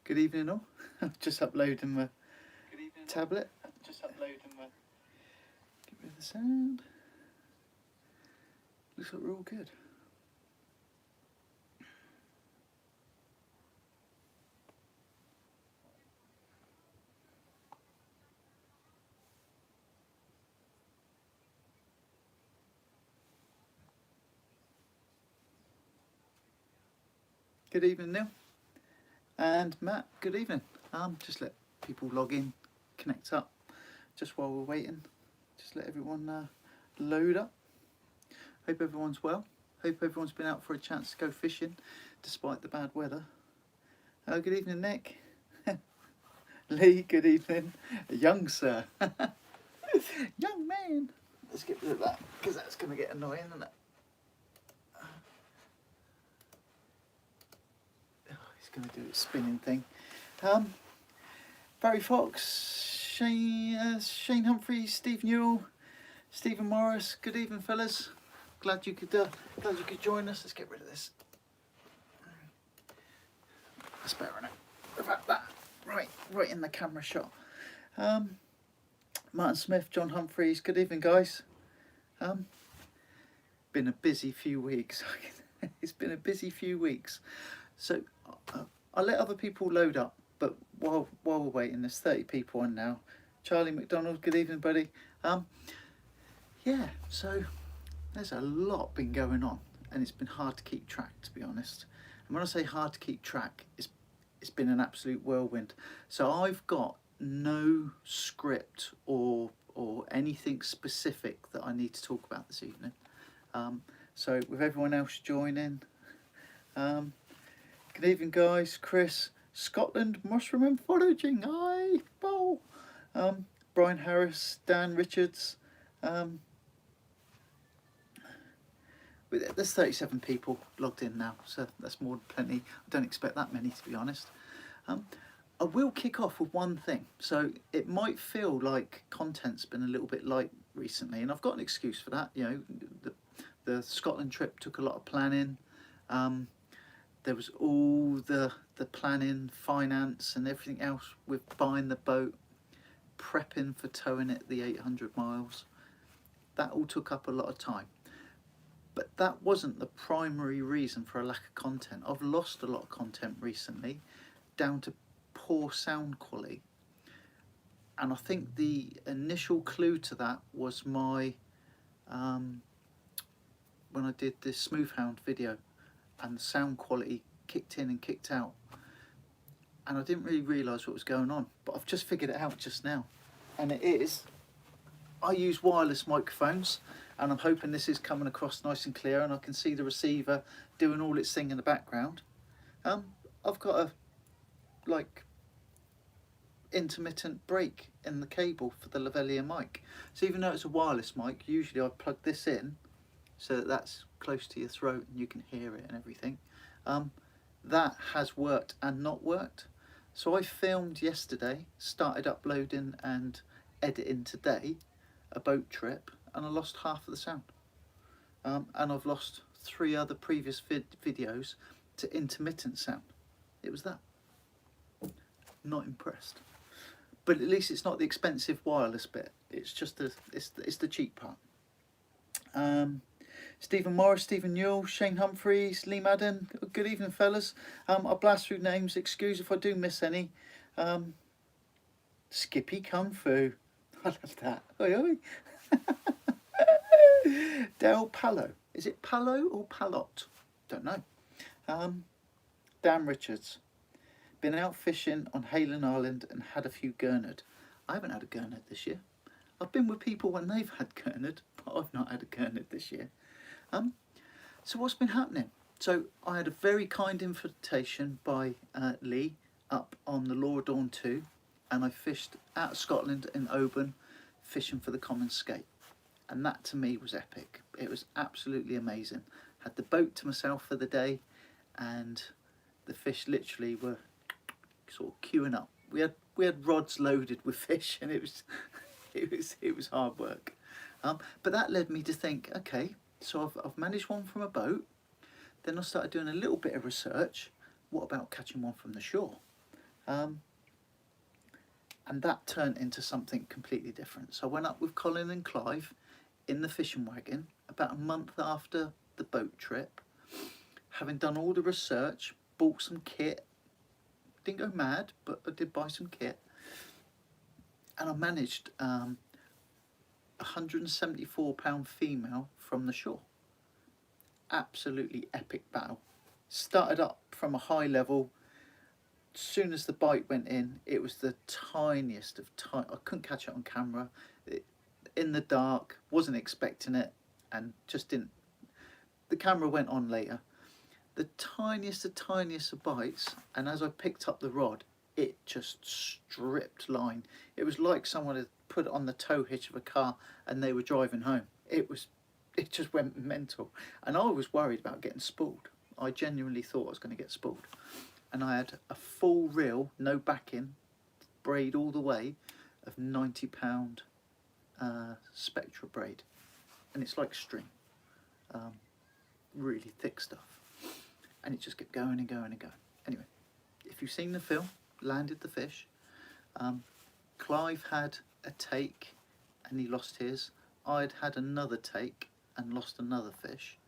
Good evening all. Just uploading my tablet. Get rid of the sound. Looks like we're all good. Good evening, Neil. And Matt, good evening. Just let people log in, connect up, just while we're waiting. Just let everyone load up. Hope everyone's well. Hope everyone's been out for a chance to go fishing, despite the bad weather. Good evening, Nick. Lee, good evening. Young sir. Young man. Let's get rid of that, because that's going to get annoying, isn't it? Going to do a spinning thing. Barry Fox, Shane Humphrey, Steve Newell, Stephen Morris. Good evening, fellas. Glad you could join us. Let's get rid of this. That's better, isn't it? About that. Right in the camera shot. Martin Smith, John Humphreys. Good evening, guys. Been a busy few weeks. It's been a busy few weeks. So I'll let other people load up, but while we're waiting, there's 30 people on now. Charlie McDonald, good evening, buddy. Yeah, so there's a lot been going on, and it's been hard to keep track, to be honest. And when I say hard to keep track, it's been an absolute whirlwind. So I've got no script or anything specific that I need to talk about this evening. So with everyone else joining, good evening, guys. Chris, Scotland, mushroom and foraging. Hi, Paul. Brian Harris, Dan Richards. There's 37 people logged in now, so that's more than plenty. I don't expect that many, to be honest. I will kick off with one thing. So it might feel like content's been a little bit light recently, and I've got an excuse for that. You know, the Scotland trip took a lot of planning. There was all the planning, finance and everything else with buying the boat, prepping for towing it the 800 miles. That all took up a lot of time. But that wasn't the primary reason for a lack of content. I've lost a lot of content recently down to poor sound quality. And I think the initial clue to that was my, when I did this Smoothhound video, and the sound quality kicked in and kicked out, and I didn't really realise what was going on, but I've just figured it out just now. And it is, I use wireless microphones, and I'm hoping this is coming across nice and clear, and I can see the receiver doing all its thing in the background. I've got a intermittent break in the cable for the lavalier mic, so even though it's a wireless mic, usually I plug this in so that that's close to your throat and you can hear it and everything. That has worked and not worked. So I filmed yesterday, started uploading and editing today a boat trip, and I lost half of the sound. And I've lost 3 other previous videos to intermittent sound. It was that. Not impressed. But at least it's not the expensive wireless bit. It's just it's the cheap part. Stephen Morris, Stephen Newell, Shane Humphreys, Lee Madden. Good evening, fellas. I'll blast through names. Excuse if I do miss any. Skippy Kung Fu. I love that. Oi, oi. Del Palo. Is it Palo or Palot? Don't know. Dan Richards. Been out fishing on Haylen Island and had a few gurnard. I haven't had a gurnard this year. I've been with people when they've had gurnard, but I've not had a gurnard this year. So what's been happening? So I had a very kind invitation by Lee up on the Laura Dawn 2, and I fished out of Scotland in Oban, fishing for the common skate. And that to me was epic. It was absolutely amazing. Had the boat to myself for the day, and the fish literally were sort of queuing up. We had rods loaded with fish, and it was hard work. But that led me to think, okay, so I've managed one from a boat. Then I started doing a little bit of research. What about catching one from the shore? And that turned into something completely different. So I went up with Colin and Clive in the fishing wagon about a month after the boat trip, having done all the research, bought some kit. Didn't go mad, but I did buy some kit. And I managed £174 female from the shore. Absolutely epic battle. Started up from a high level. As soon as the bite went in, it was the tiniest of tiny. I couldn't catch it on camera. In the dark, wasn't expecting it, and just didn't. The camera went on later. The tiniest of bites, and as I picked up the rod, it just stripped line. It was like someone had put it on the tow hitch of a car and they were driving home. It just went mental, and I was worried about getting spooled. I genuinely thought I was going to get spooled, and I had a full reel, no backing, braid all the way, of £90 Spectra braid, and it's like string, really thick stuff, and it just kept going and going and going. Anyway, if you've seen the film, Landed the Fish, Clive had a take and he lost his. I'd had another take and lost another fish,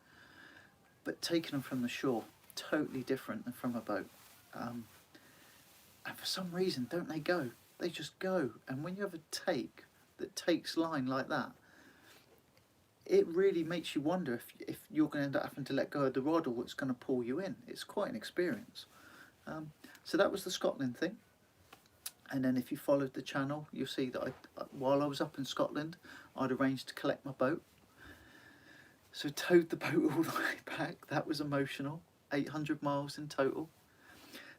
but taking them from the shore, totally different than from a boat. And for some reason, don't they go? They just go. And when you have a take that takes line like that, it really makes you wonder if you're going to end up having to let go of the rod or it's going to pull you in. It's quite an experience. So that was the Scotland thing. And then if you followed the channel, you'll see that while I was up in Scotland, I'd arranged to collect my boat. So towed the boat all the way back. That was emotional. 800 miles in total.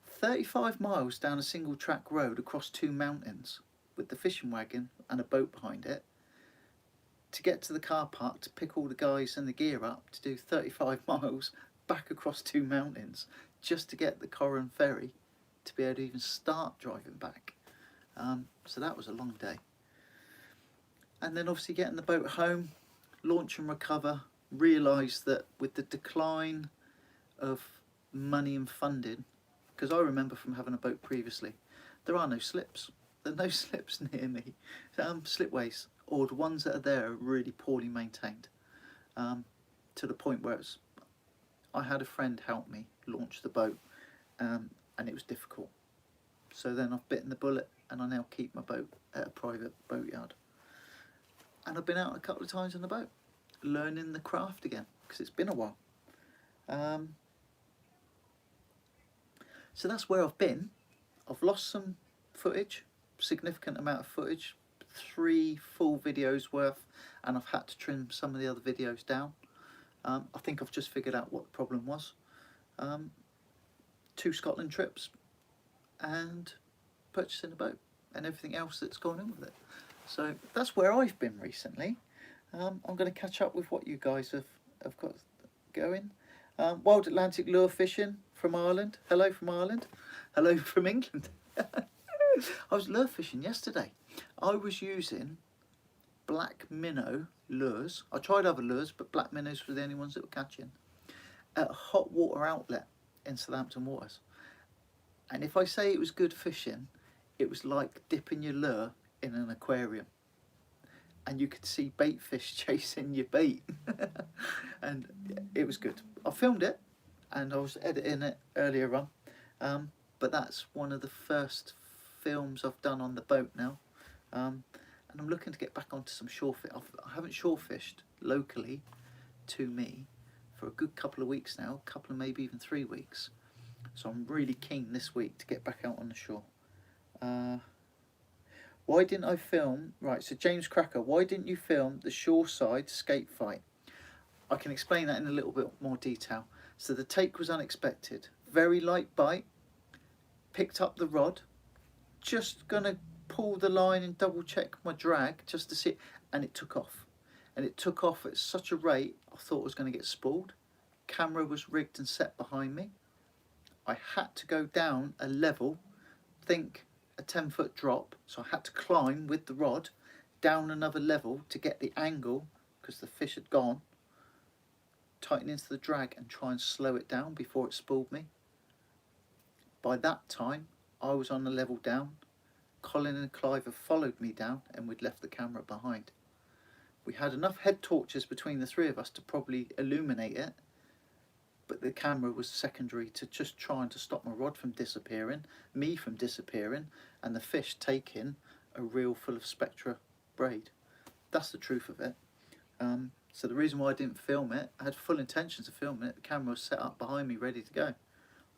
35 miles down a single track road across 2 mountains with the fishing wagon and a boat behind it to get to the car park to pick all the guys and the gear up to do 35 miles back across 2 mountains just to get the Corran ferry to be able to even start driving back. So that was a long day. And then obviously getting the boat home, launch and recover, realised that with the decline of money and funding, because I remember from having a boat previously, there are no slips. There are no slips near me. Slipways, or the ones that are there are really poorly maintained, to the point where I had a friend help me launch the boat, and it was difficult. So then I've bitten the bullet and I now keep my boat at a private boatyard. And I've been out a couple of times on the boat, learning the craft again, because it's been a while. So that's where I've been. I've lost some footage, significant amount of footage, 3 full videos worth, and I've had to trim some of the other videos down. I think I've just figured out what the problem was. 2 Scotland trips and purchasing a boat and everything else that's gone in with it. So that's where I've been recently. I'm going to catch up with what you guys have got going. Wild Atlantic lure fishing from Ireland. Hello from Ireland. Hello from England. I was lure fishing yesterday. I was using black minnow lures. I tried other lures, but black minnows were the only ones that were catching, at a hot water outlet in Southampton waters. And if I say it was good fishing, it was like dipping your lure in an aquarium. And you could see bait fish chasing your bait. And it was good. I filmed it and I was editing it earlier on. But that's one of the first films I've done on the boat now. And I'm looking to get back onto some shore fish. I haven't shore fished locally to me for a good couple of weeks now, a couple of maybe even 3 weeks. So I'm really keen this week to get back out on the shore. Why didn't I film, right, so James Cracker, why didn't you film the shoreside skate fight? I can explain that in a little bit more detail. So the take was unexpected. Very light bite, picked up the rod, just gonna pull the line and double check my drag just to see it, and it took off. And it took off at such a rate I thought I was going to get spooled. Camera was rigged and set behind me. I had to go down a level, think a 10-foot drop, so I had to climb with the rod down another level to get the angle, because the fish had gone, tighten into the drag and try and slow it down before it spooled me. By that time I was on the level down. Colin and Clive have followed me down, and we'd left the camera behind. We had enough head torches between the three of us to probably illuminate it, but the camera was secondary to just trying to stop my rod from disappearing, me from disappearing, and the fish taking a reel full of spectra braid. That's the truth of it. So the reason why I didn't film it, I had full intentions of filming it. The camera was set up behind me, ready to go.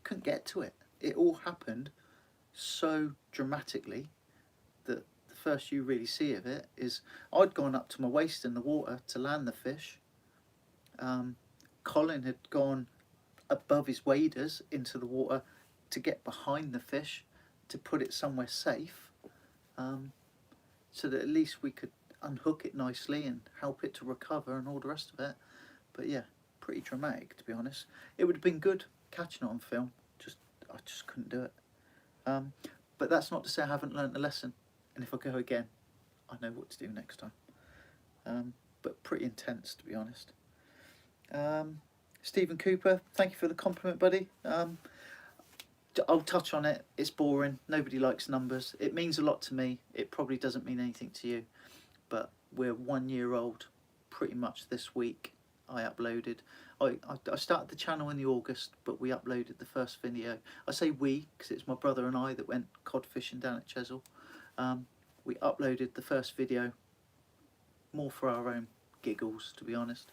Couldn't get to it. It all happened so dramatically that the first you really see of it is I'd gone up to my waist in the water to land the fish. Colin had gone above his waders into the water to get behind the fish to put it somewhere safe, so that at least we could unhook it nicely and help it to recover and all the rest of it. But yeah, pretty dramatic, to be honest. It would have been good catching it on film, I just couldn't do it. But that's not to say I haven't learnt the lesson, and if I go again, I know what to do next time. But pretty intense, to be honest. Stephen Cooper, thank you for the compliment, buddy. I'll touch on it. It's boring. Nobody likes numbers. It means a lot to me. It probably doesn't mean anything to you. But we're 1 year old pretty much this week. I uploaded. I started the channel in the August, but we uploaded the first video. I say we because it's my brother and I that went cod fishing down at Chesil. We uploaded the first video more for our own giggles, to be honest.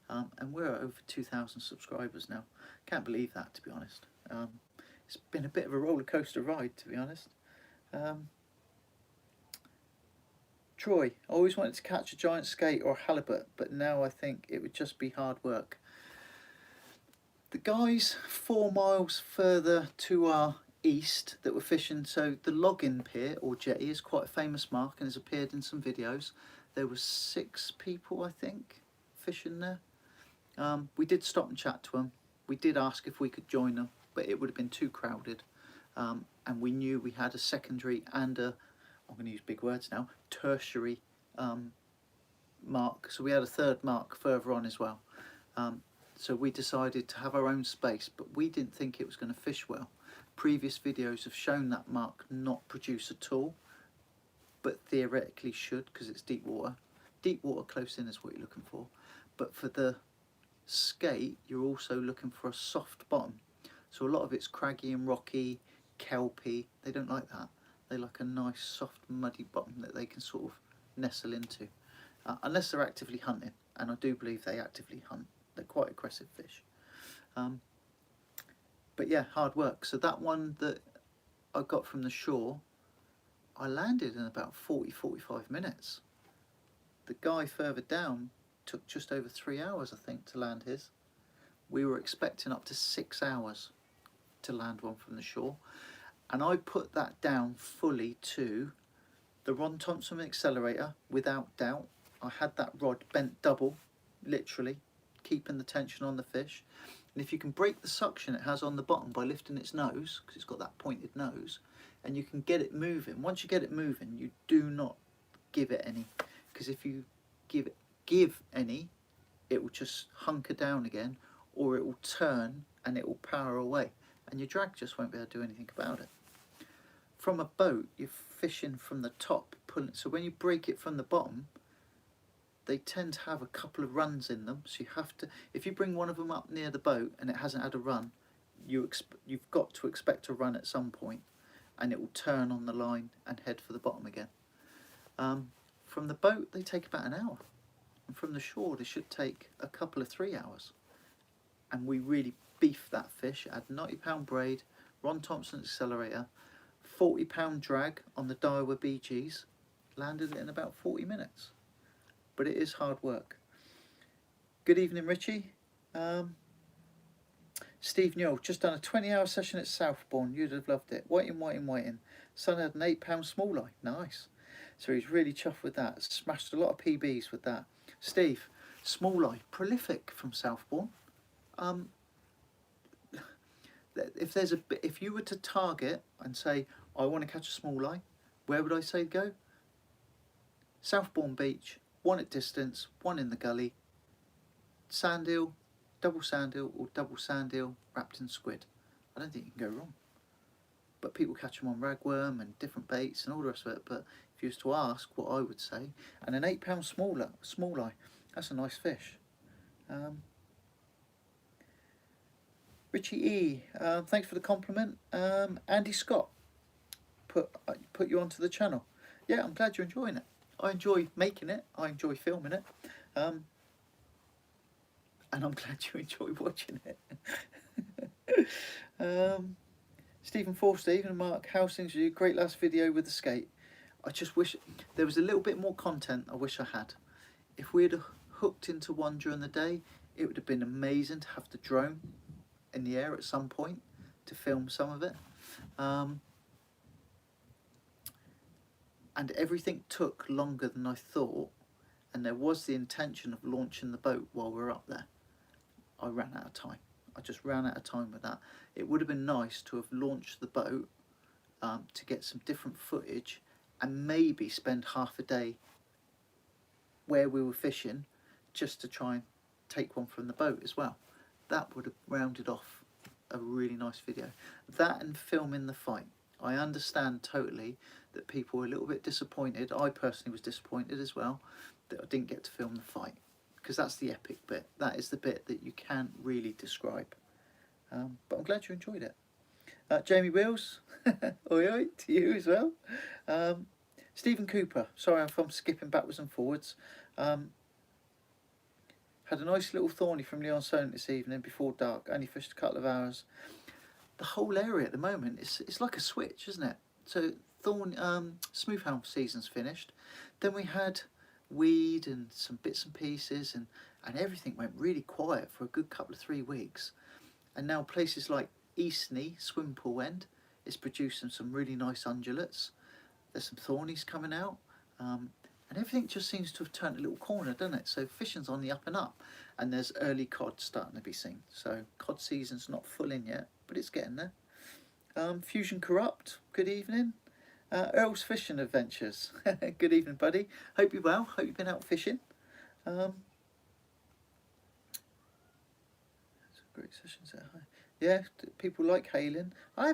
And we're at over 2,000 subscribers now. Can't believe that, to be honest. It's been a bit of a roller coaster ride, to be honest. Troy, I always wanted to catch a giant skate or a halibut, but now I think it would just be hard work. The guys 4 miles further to our east that were fishing, so the Login Pier or jetty is quite a famous mark and has appeared in some videos. There were 6 people, I think, fishing there. We did stop and chat to them. We did ask if we could join them, but it would have been too crowded. And we knew we had a secondary and a, I'm going to use big words now, tertiary mark. So we had a third mark further on as well. So we decided to have our own space, but we didn't think it was going to fish well. Previous videos have shown that mark not produce at all, but theoretically should because it's deep water. Deep water close in is what you're looking for. But for the skate, you're also looking for a soft bottom. So a lot of it's craggy and rocky, kelpy. They don't like that. They like a nice soft muddy bottom that they can sort of nestle into, unless they're actively hunting, and I do believe they actively hunt. They're quite aggressive fish. But yeah, hard work. So that one that I got from the shore, I landed in about 40-45 minutes. The guy further down took just over 3 hours, I think, to land his. We were expecting up to 6 hours to land one from the shore. And I put that down fully to the Ron Thompson accelerator, without doubt. I had that rod bent double, literally, keeping the tension on the fish. And if you can break the suction it has on the bottom by lifting its nose, because it's got that pointed nose, and you can get it moving. Once you get it moving, you do not give it any. Because if you give any, it will just hunker down again, or it will turn and it will power away. And your drag just won't be able to do anything about it. From a boat, you're fishing from the top, pulling. So when you break it from the bottom, they tend to have a couple of runs in them. So you have to, if you bring one of them up near the boat and it hasn't had a run, you've got to expect a run at some point, and it will turn on the line and head for the bottom again. From the boat, they take about an hour, and from the shore, they should take a couple of 3 hours. And we really beefed that fish. It had 90-pound braid, Ron Thompson accelerator, 40-pound drag on the Daiwa BGs, landed it in about 40 minutes. But it is hard work. Good evening, Richie. Steve Newell, just done a 20-hour session at Southbourne. You'd have loved it. Waiting. Son had an 8-pound smalleye. Nice. So he's really chuffed with that. Smashed a lot of PBs with that. Steve, smalleye, prolific from Southbourne. If you were to target and say, I want to catch a smalleye, where would I say go? Southbourne Beach, one at distance, one in the gully, sand eel, double sand eel, or double sand eel wrapped in squid. I don't think you can go wrong. but people catch them on ragworm and different baits and all the rest of it. But if you was to ask what I would say, and an £8 small eye, that's a nice fish. Richie E, thanks for the compliment. Andy Scott put you onto the channel. Yeah, I'm glad you're enjoying it. I enjoy making it. I enjoy filming it. And I'm glad you enjoy watching it. Stephen Forster, Stephen and Mark, how's things with you? Great last video with the skate. I just wish there was a little bit more content. I wish I had. If we had hooked into one during the day, it would have been amazing to have the drone in the air at some point to film some of it. And everything took longer than I thought, and there was the intention of launching the boat while we were up there. I ran out of time. I just ran out of time with that. It would have been nice to have launched the boat to get some different footage and maybe spend half a day where we were fishing just to try and take one from the boat as well. That would have rounded off a really nice video. That and filming the fight. I understand totally that people were a little bit disappointed. I personally was disappointed as well that I didn't get to film the fight, because that's the epic bit. That is the bit that you can't really describe. But I'm glad you enjoyed it. Jamie Wills, oi oi to you as well. Stephen Cooper, sorry if I'm skipping backwards and forwards. Had a nice little thorny from Leon Soane this evening before dark. Only fished a couple of hours. The whole area at the moment it's like a switch, isn't it? So smoothhound season's finished. Then we had weed and some bits and pieces, and everything went really quiet for a good couple of 3 weeks. And now places like Eastney, Swimpool End, is producing some really nice ungulates. There's some thornies coming out. And everything just seems to have turned a little corner, doesn't it? So fishing's on the up and up, and there's early cod starting to be seen. So cod season's not full in yet, but it's getting there. Fusion Corrupt, good evening. Earl's Fishing Adventures, good evening, buddy. Hope you're well. Hope you've been out fishing. Great sessions there. Yeah, people like Hailing. I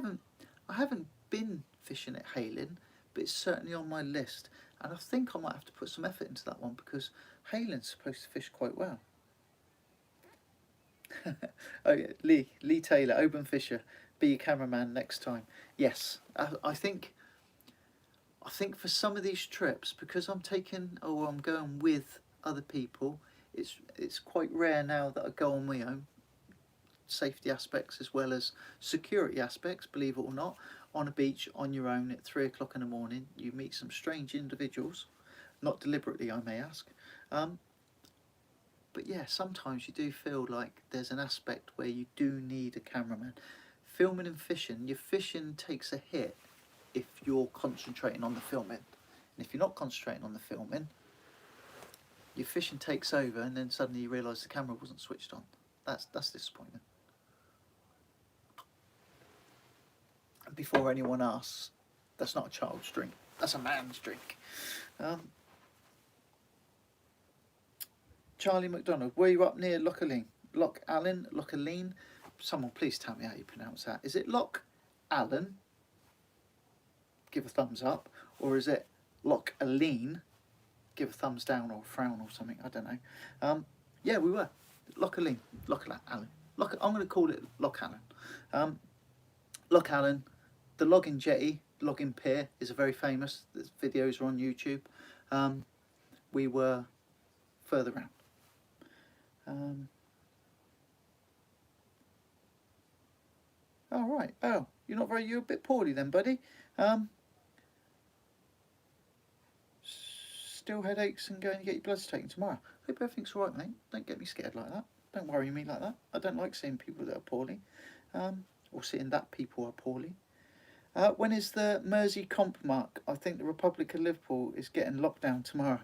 haven't been fishing at Hailing, but it's certainly on my list. And I think I might have to put some effort into that one, because Hailing's supposed to fish quite well. Oh yeah, Lee Taylor, Open Fisher, be your cameraman next time. Yes, I think for some of these trips, because I'm going with other people, it's quite rare now that I go on my own. Safety aspects as well as security aspects, believe it or not. On a beach on your own at 3 o'clock in the morning, you meet some strange individuals, not deliberately I may ask, but yeah, sometimes you do feel like there's an aspect where you do need a cameraman. Filming and fishing, your fishing takes a hit if you're concentrating on the filming, and if you're not concentrating on the filming, your fishing takes over, and then suddenly you realise the camera wasn't switched on. That's disappointing. Before anyone asks, that's not a child's drink, that's a man's drink. Charlie McDonald, were you up near Loch Allen? Someone please tell me how you pronounce that. Is it Loch Allen? Give a thumbs up. Or is it Loch Allen? Give a thumbs down or a frown or something, I don't know. Yeah, we were. Loch Allen. I'm going to call it Loch Allen. Loch Allen. The logging jetty, logging pier, is a very famous. The videos are on YouTube. We were further round. Oh right. Oh, you're a bit poorly then, buddy. Still headaches and going to get your bloods taken tomorrow. Hope everything's all right, mate. Don't get me scared like that. Don't worry me like that. I don't like seeing people that are poorly, or seeing that people are poorly. When is the Mersey comp, Mark? I think the Republic of Liverpool is getting locked down tomorrow.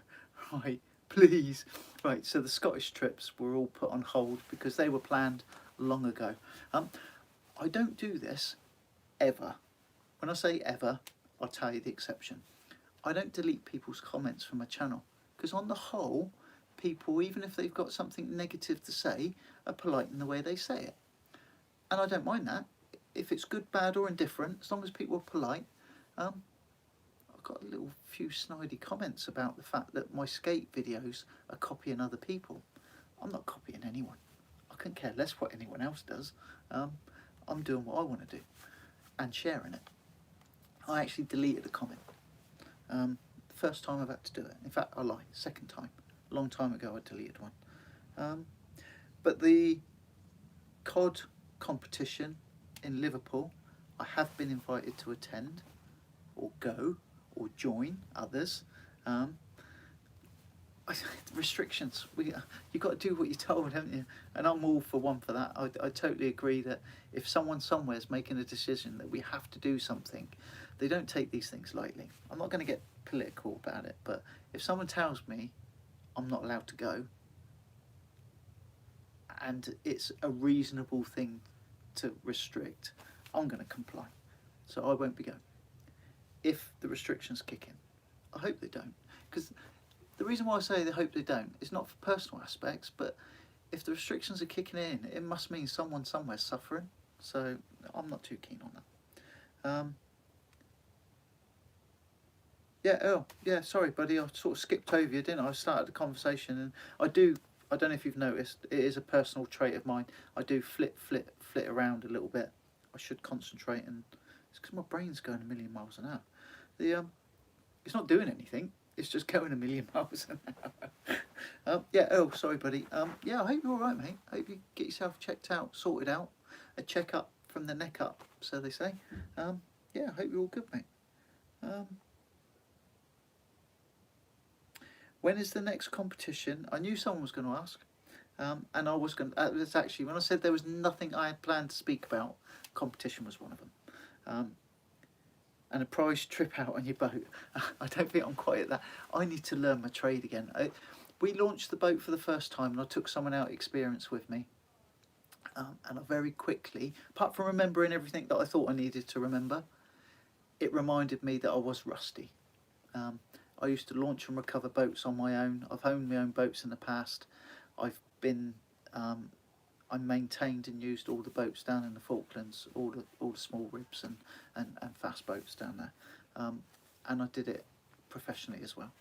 Right, please. Right, so the Scottish trips were all put on hold because they were planned long ago. I don't do this ever. When I say ever, I'll tell you the exception. I don't delete people's comments from my channel, because on the whole, people, even if they've got something negative to say, are polite in the way they say it. And I don't mind that. if it's good, bad or indifferent, as long as people are polite. I've got a little few snidey comments about the fact that my skate videos are copying other people. I'm not copying anyone. I couldn't care less what anyone else does. I'm doing what I want to do and sharing it. I actually deleted a comment. First time I've had to do it. In fact, I lie. Second time. A long time ago I deleted one. But the COD competition in Liverpool, I have been invited to attend or go or join others. Restrictions. You've got to do what you're told, haven't you? And I'm all for one for that. I totally agree that if someone somewhere is making a decision that we have to do something, they don't take these things lightly. I'm not going to get political about it, but if someone tells me I'm not allowed to go, and it's a reasonable thing to restrict, I'm going to comply. So I won't be going. If the restrictions kick in, I hope they don't. Because the reason why I say they hope they don't is not for personal aspects, but if the restrictions are kicking in, it must mean someone somewhere's suffering. So I'm not too keen on that. Yeah, Earl, yeah, sorry buddy, I sort of skipped over you, didn't I? I started the conversation, and I don't know if you've noticed, it is a personal trait of mine. I do flit around a little bit. I should concentrate, and it's because my brain's going a million miles an hour. It's not doing anything. It's just going a million miles an hour. Yeah, Earl, sorry buddy. Yeah, I hope you're all right, mate. I hope you get yourself checked out, sorted out. A check-up from the neck up, so they say. Yeah, I hope you're all good, mate. When is the next competition? I knew someone was going to ask. And I was going to, it's actually, when I said there was nothing I had planned to speak about, competition was one of them. And a prize trip out on your boat. I don't think I'm quite at that. I need to learn my trade again. We launched the boat for the first time, and I took someone out experience with me. And I very quickly, apart from remembering everything that I thought I needed to remember, it reminded me that I was rusty. I used to launch and recover boats on my own. I've owned my own boats in the past. I've been, I maintained and used all the boats down in the Falklands, all the small ribs and fast boats down there. And I did it professionally as well.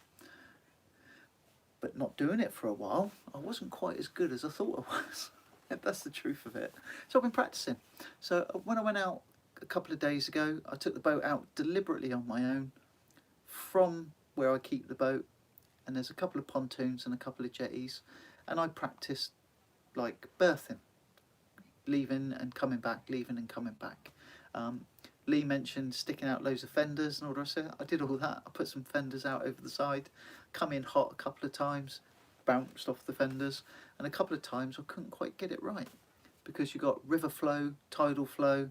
But not doing it for a while, I wasn't quite as good as I thought I was. That's the truth of it. So I've been practicing. So when I went out a couple of days ago, I took the boat out deliberately on my own from where I keep the boat, and there's a couple of pontoons and a couple of jetties, and I practiced like berthing, leaving and coming back, leaving and coming back. Lee mentioned sticking out loads of fenders and all the rest of it. I did all that. I put some fenders out over the side, come in hot a couple of times, bounced off the fenders, and a couple of times I couldn't quite get it right because you got river flow, tidal flow,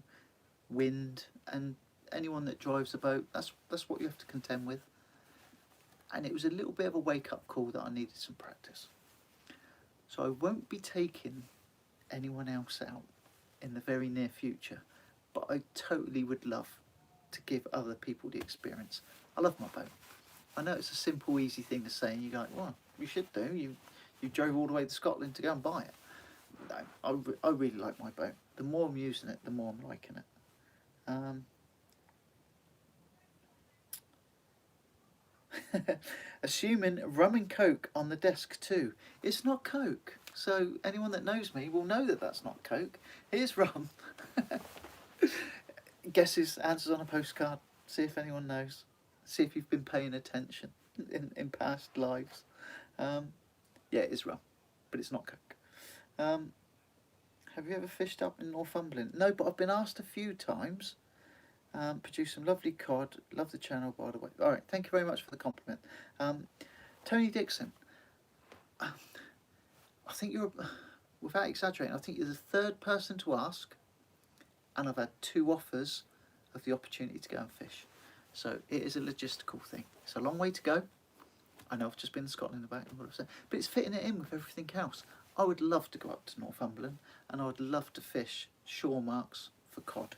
wind, and anyone that drives a boat, that's what you have to contend with. And it was a little bit of a wake-up call that I needed some practice. So I won't be taking anyone else out in the very near future, but I totally would love to give other people the experience. I love my boat. I know it's a simple, easy thing to say, and you go, well, you should do. You drove all the way to Scotland to go and buy it. No, I really like my boat. The more I'm using it, the more I'm liking it. Assuming rum and coke on the desk too. It's not coke. So anyone that knows me will know that that's not coke. Here's rum. Guesses, answers on a postcard. See if anyone knows. See if you've been paying attention in past lives. Yeah, it is rum, but it's not coke. Have you ever fished up in Northumberland? No, but I've been asked a few times. Produce some lovely cod. Love the channel, by the way. All right, thank you very much for the compliment. Tony Dixon. I think you're, without exaggerating, I think you're the third person to ask, and I've had 2 offers of the opportunity to go and fish. So it is a logistical thing. It's a long way to go. I know I've just been to Scotland about it, what I've said, but it's fitting it in with everything else. I would love to go up to Northumberland, and I would love to fish shore marks for cod.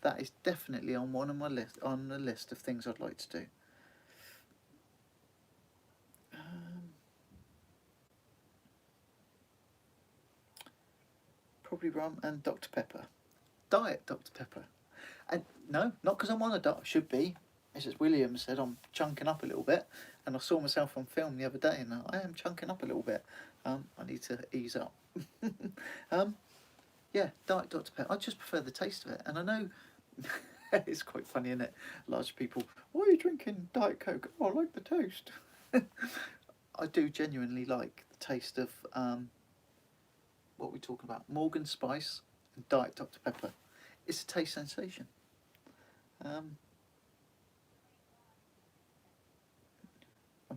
That is definitely on the list of things I'd like to do. Probably rum and Dr. Pepper. Diet Dr Pepper. And no, not because I'm on a diet. I should be. Mrs. Williams said I'm chunking up a little bit, and I saw myself on film the other day, and I am chunking up a little bit. I need to ease up. um, yeah, Diet Dr Pepper. I just prefer the taste of it, and I know it's quite funny, isn't it? Large people, why are you drinking Diet Coke? Oh, I like the taste. I do genuinely like the taste of what we're talking about, Morgan Spice and Diet Dr Pepper. It's a taste sensation. I'm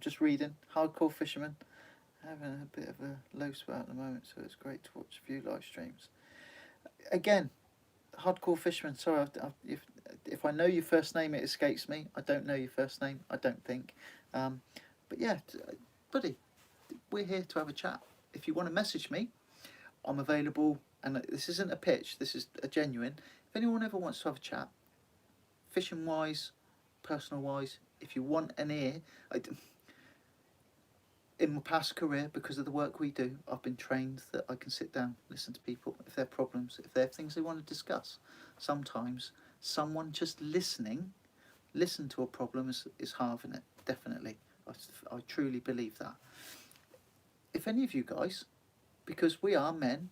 just reading. Hardcore fisherman having a bit of a low spot at the moment, so it's great to watch a few live streams. Again, hardcore fisherman. Sorry, if I know your first name, it escapes me. I don't know your first name. I don't think. But yeah, buddy, we're here to have a chat. If you want to message me, I'm available. And this isn't a pitch. This is a genuine. If anyone ever wants to have a chat, fishing wise, personal wise, if you want an ear, in my past career, because of the work we do, I've been trained that I can sit down, listen to people, if there are problems, if there are things they want to discuss. Sometimes someone just listen to a problem is halving it, definitely. I truly believe that. If any of you guys, because we are men,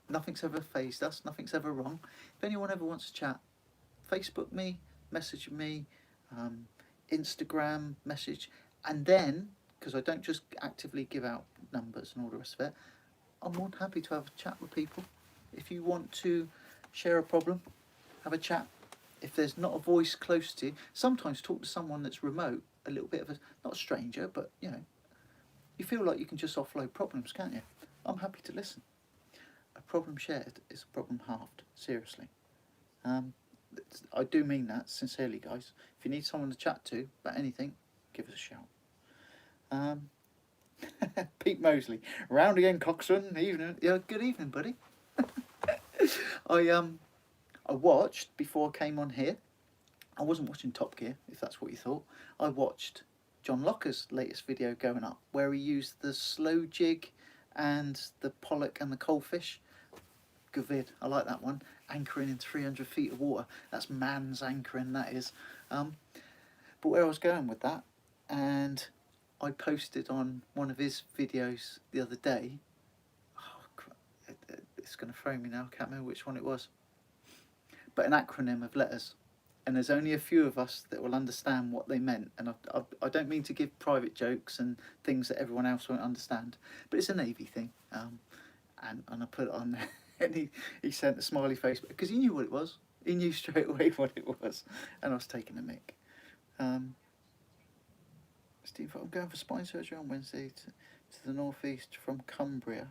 nothing's ever phased us, nothing's ever wrong. If anyone ever wants to chat, Facebook me, message me, Instagram message, and then, because I don't just actively give out numbers and all the rest of it, I'm more than happy to have a chat with people. If you want to share a problem, have a chat. If there's not a voice close to you, sometimes talk to someone that's remote, a little bit of a, not a stranger, but you know, you feel like you can just offload problems, can't you? I'm happy to listen. A problem shared is a problem halved, seriously. I do mean that sincerely, guys. If you need someone to chat to about anything, give us a shout. Pete Mosley, round again, coxswain. Evening, yeah, good evening, buddy. I watched before I came on here. I wasn't watching Top Gear, if that's what you thought. I watched John Locker's latest video going up, where he used the slow jig and the pollock and the coalfish. Good vid, I like that one. Anchoring in 300 feet of water. That's man's anchoring, that is. But where I was going with that, and I posted on one of his videos the other day. Oh, it's going to throw me now, I can't remember which one it was. But an acronym of letters. And there's only a few of us that will understand what they meant. And I don't mean to give private jokes and things that everyone else won't understand. But it's a Navy thing. And I put it on there. And he sent a smiley face because he knew what it was. He knew straight away what it was. And I was taking a mick. Steve, I'm going for spine surgery on Wednesday to the northeast from Cumbria.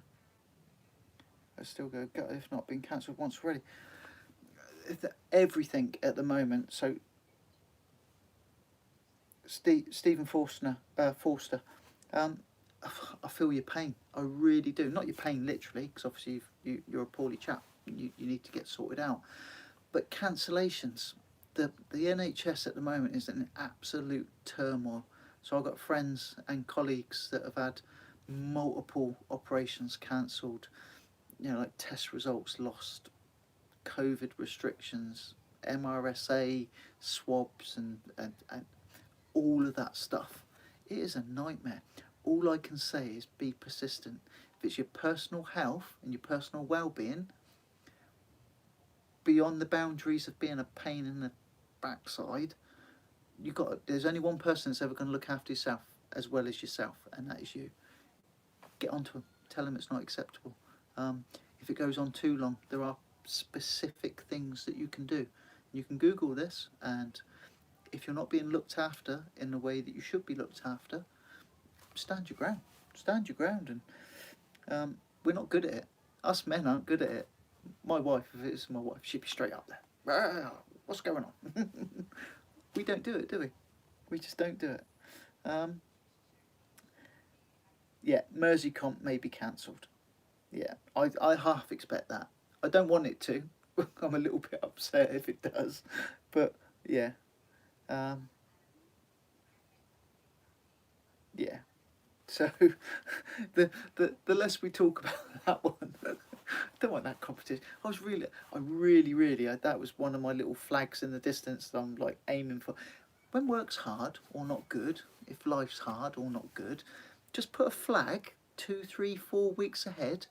I still go, if not, been cancelled once already. Everything at the moment. So Stephen Forster, I feel your pain. I really do. Not your pain literally, because obviously you're a poorly chap. You need to get sorted out. But cancellations. The NHS at the moment is in absolute turmoil. So I've got friends and colleagues that have had multiple operations cancelled. You know, like test results lost, COVID restrictions, MRSA, swabs, and all of that stuff. It is a nightmare. All I can say is be persistent. If it's your personal health and your personal well-being, beyond the boundaries of being a pain in the backside, there's only one person that's ever going to look after yourself as well as yourself, and that is you. Get onto them. Tell them it's not acceptable. If it goes on too long, there are specific things that you can do. You can Google this, and if you're not being looked after in the way that you should be looked after, stand your ground. Stand your ground. And we're not good at it. Us men aren't good at it. My wife, if it's my wife, she'd be straight up there. What's going on? We don't do it, do we? We just don't do it. Yeah, Mersey comp may be cancelled. Yeah, I half expect that. I don't want it to. I'm a little bit upset if it does. But yeah. Yeah. So the less we talk about that one, don't want that competition. I really, that was one of my little flags in the distance that I'm like aiming for. When work's hard or not good, if life's hard or not good, just put a flag 2, 3, 4 weeks ahead,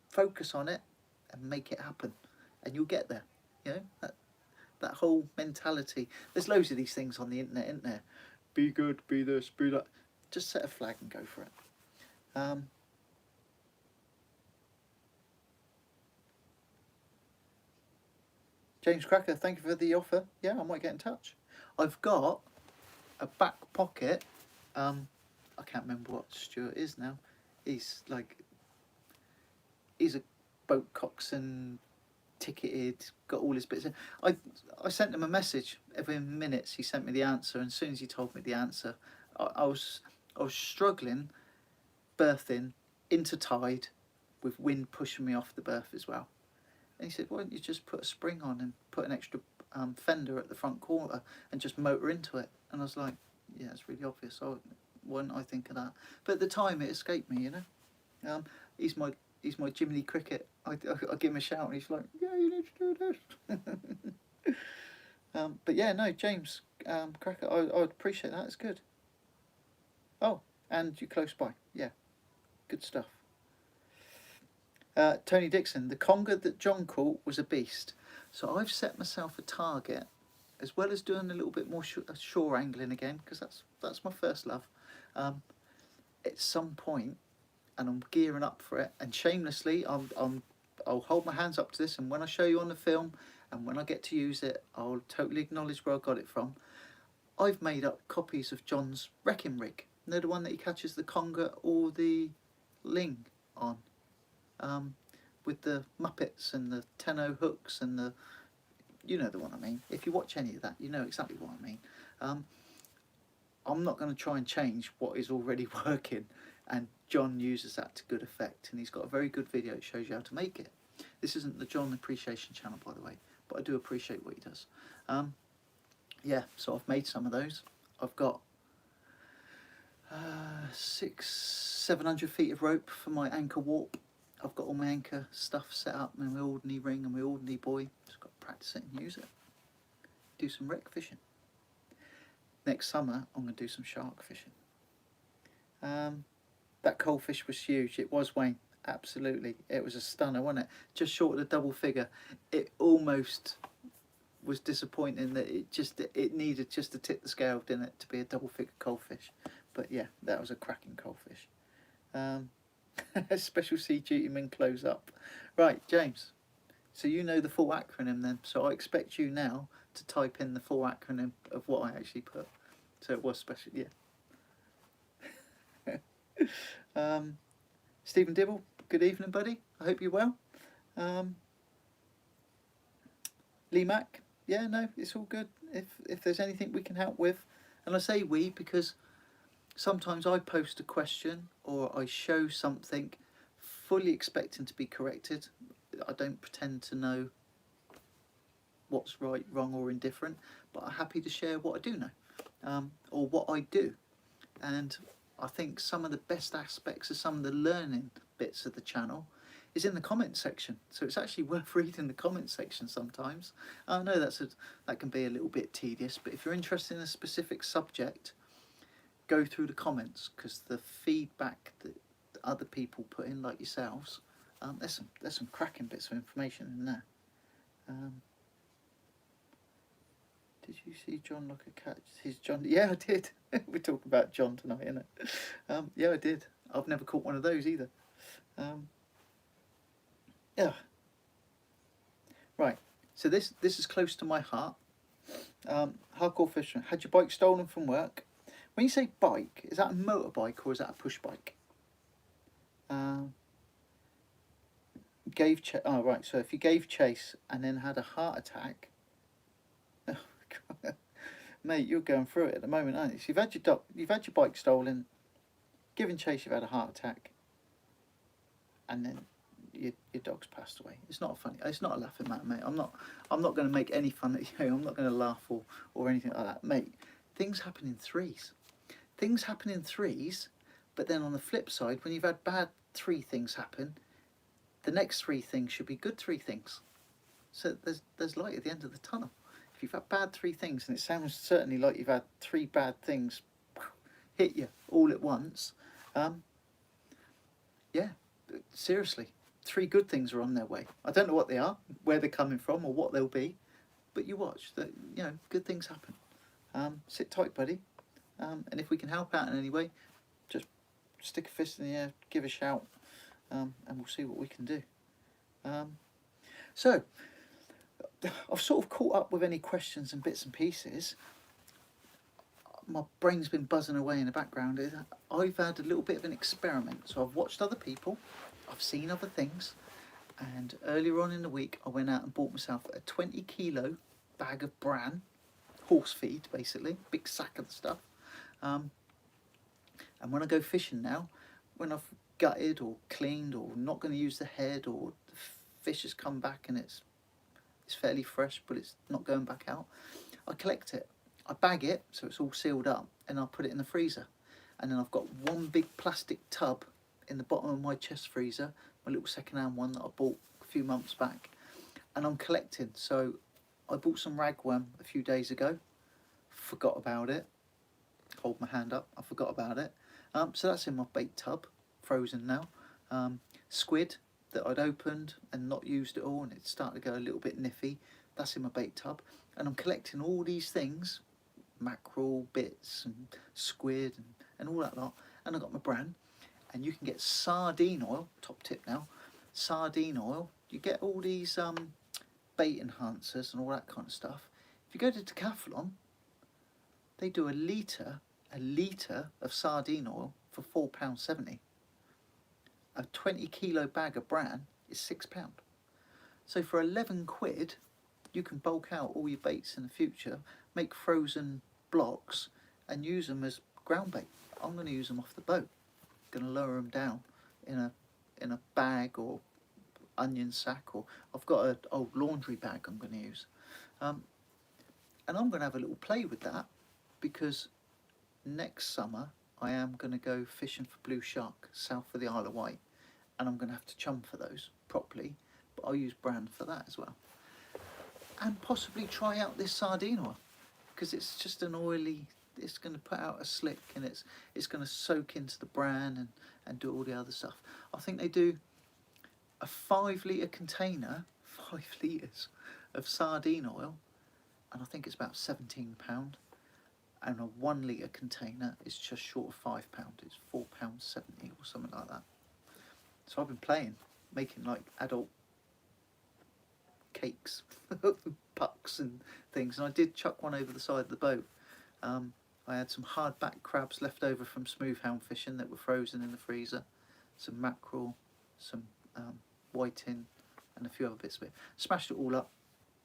focus on it, and make it happen, and you'll get there. You know, that whole mentality. There's loads of these things on the internet, isn't there? Be good, be this, be that. Just set a flag and go for it. James Cracker, thank you for the offer. Yeah, I might get in touch. I've got a back pocket. I can't remember what Stuart is now. He's a boat coxswain, ticketed, got all his bits. I sent him a message every minutes. He sent me the answer, and as soon as he told me the answer, I was struggling, berthing into tide, with wind pushing me off the berth as well. And he said, "Why don't you just put a spring on and put an extra fender at the front quarter and just motor into it?" And I was like, "Yeah, it's really obvious. Why didn't I think of that?" But at the time, it escaped me. You know, he's my Jiminy Cricket. I give him a shout, and he's like, "Yeah, you need to do this." But yeah, no, James Cracker, I would appreciate that. It's good. Oh, and you're close by. Yeah, good stuff. Tony Dixon, the conger that John caught was a beast. So I've set myself a target, as well as doing a little bit more shore angling again, because that's my first love. At some point, and I'm gearing up for it. And shamelessly, I'll hold my hands up to this. And when I show you on the film, and when I get to use it, I'll totally acknowledge where I got it from. I've made up copies of John's wrecking rig. You know, the one that he catches the conger or the ling on. With the Muppets and the Tenno hooks and the, you know the one I mean. If you watch any of that, you know exactly what I mean. I'm not going to try and change what is already working, and John uses that to good effect, and he's got a very good video that shows you how to make it. This isn't the John Appreciation channel, by the way, but I do appreciate what he does. Yeah, so I've made some of those. I've got 700 feet of rope for my anchor warp. I've got all my anchor stuff set up, and my ordinary ring and my ordinary buoy. Just got to practice it and use it. Do some wreck fishing. Next summer, I'm going to do some shark fishing. That coalfish was huge. It was, Wayne. Absolutely. It was a stunner, wasn't it? Just short of the double figure. It almost was disappointing that it needed just to tip the scale, didn't it, to be a double figure coalfish. But yeah, that was a cracking coalfish. Special Sea Dutyman close up. Right, James. So you know the full acronym then. So I expect you now to type in the full acronym of what I actually put. So it was special, yeah. Stephen Dibble, good evening, buddy. I hope you're well. Lee Mack, yeah, no, it's all good. If there's anything we can help with, and I say we because sometimes I post a question or I show something fully expecting to be corrected. I don't pretend to know what's right, wrong or indifferent, but I'm happy to share what I do know, or what I do. And I think some of the best aspects of some of the learning bits of the channel is in the comment section. So it's actually worth reading the comment section sometimes. I know that can be a little bit tedious, but if you're interested in a specific subject, go through the comments, because the feedback that other people put in, like yourselves, there's some cracking bits of information in there. Did you see John look at cat? His John? Yeah, I did. We're talking about John tonight, isn't it? Yeah, I did. I've never caught one of those either. Yeah. Right. So this is close to my heart. Hardcore fisherman. Had your bike stolen from work? When you say bike, is that a motorbike or is that a push bike? Oh right. So if you gave chase and then had a heart attack, oh, God. Mate, you're going through it at the moment, aren't you? So you've had your bike stolen, given chase, you've had a heart attack, and then your dog's passed away. It's not funny. It's not a laughing matter, mate. I'm not going to make any fun at you. I'm not going to laugh or anything like that, mate. Things happen in threes. Things happen in threes, but then on the flip side, when you've had bad 3 things happen, the next 3 things should be good 3 things. So there's light at the end of the tunnel. If you've had bad 3 things, and it sounds certainly like you've had 3 bad things hit you all at once, yeah, seriously, 3 good things are on their way. I don't know what they are, where they're coming from, or what they'll be, but you watch that. You know, good things happen. Sit tight, buddy. And if we can help out in any way, just stick a fist in the air, give a shout, and we'll see what we can do. So, I've sort of caught up with any questions and bits and pieces. My brain's been buzzing away in the background. I've had a little bit of an experiment. So I've watched other people, I've seen other things, and earlier on in the week I went out and bought myself a 20 kilo bag of bran, horse feed basically, big sack of the stuff. And when I go fishing now, when I've gutted or cleaned or not going to use the head, or the fish has come back and it's fairly fresh but it's not going back out, I collect it. I bag it so it's all sealed up, and I'll put it in the freezer. And then I've got one big plastic tub in the bottom of my chest freezer, my little second-hand one that I bought a few months back, and I'm collecting. So I bought some ragworm a few days ago, forgot about it. Hold my hand up, I forgot about it. So that's in my bait tub, frozen now. Squid that I'd opened and not used at all, and it's starting to go a little bit niffy, that's in my bait tub. And I'm collecting all these things, mackerel bits and squid and all that lot, and I've got my bran. And you can get sardine oil, top tip now, sardine oil. You get all these bait enhancers and all that kind of stuff. If you go to Decathlon, they do a litre of sardine oil for £4.70. A 20 kilo bag of bran is £6. So for 11 quid, you can bulk out all your baits in the future, make frozen blocks and use them as ground bait. I'm going to use them off the boat. I'm going to lower them down in a bag or onion sack, or I've got an old laundry bag I'm going to use. And I'm going to have a little play with that, because next summer I am going to go fishing for blue shark south of the Isle of Wight, and I'm going to have to chum for those properly, but I'll use bran for that as well. And possibly try out this sardine oil, because it's just an oily, it's going to put out a slick, and it's going to soak into the bran and do all the other stuff. I think they do a 5 litre container, 5 litres of sardine oil, and I think it's about £17. And a 1 litre container is just short of £5. It's £4.70 or something like that. So I've been playing, making like adult cakes, pucks and things, and I did chuck one over the side of the boat. I had some hardback crabs left over from smoothhound fishing that were frozen in the freezer, some mackerel, some whiting, and a few other bits of it. Smashed it all up,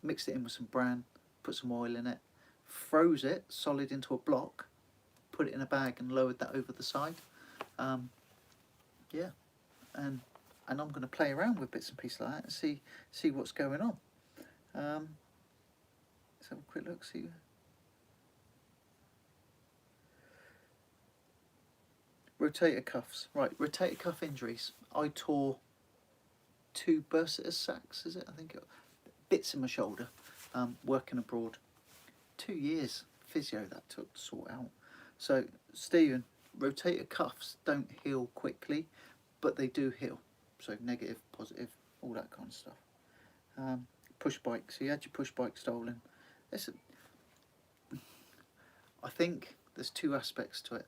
mixed it in with some bran, put some oil in it, froze it solid into a block, put it in a bag and lowered that over the side. Yeah, and I'm going to play around with bits and pieces like that and see what's going on. Let's have a quick look, see. Rotator cuffs. Right, rotator cuff injuries. I tore 2 bursitis sacs, is it? I think bits in my shoulder, working abroad. 2 years physio that took to sort out. So, Stephen, rotator cuffs don't heal quickly, but they do heal. So negative, positive, all that kind of stuff. Push bike. So you had your push bike stolen. I think there's 2 aspects to it.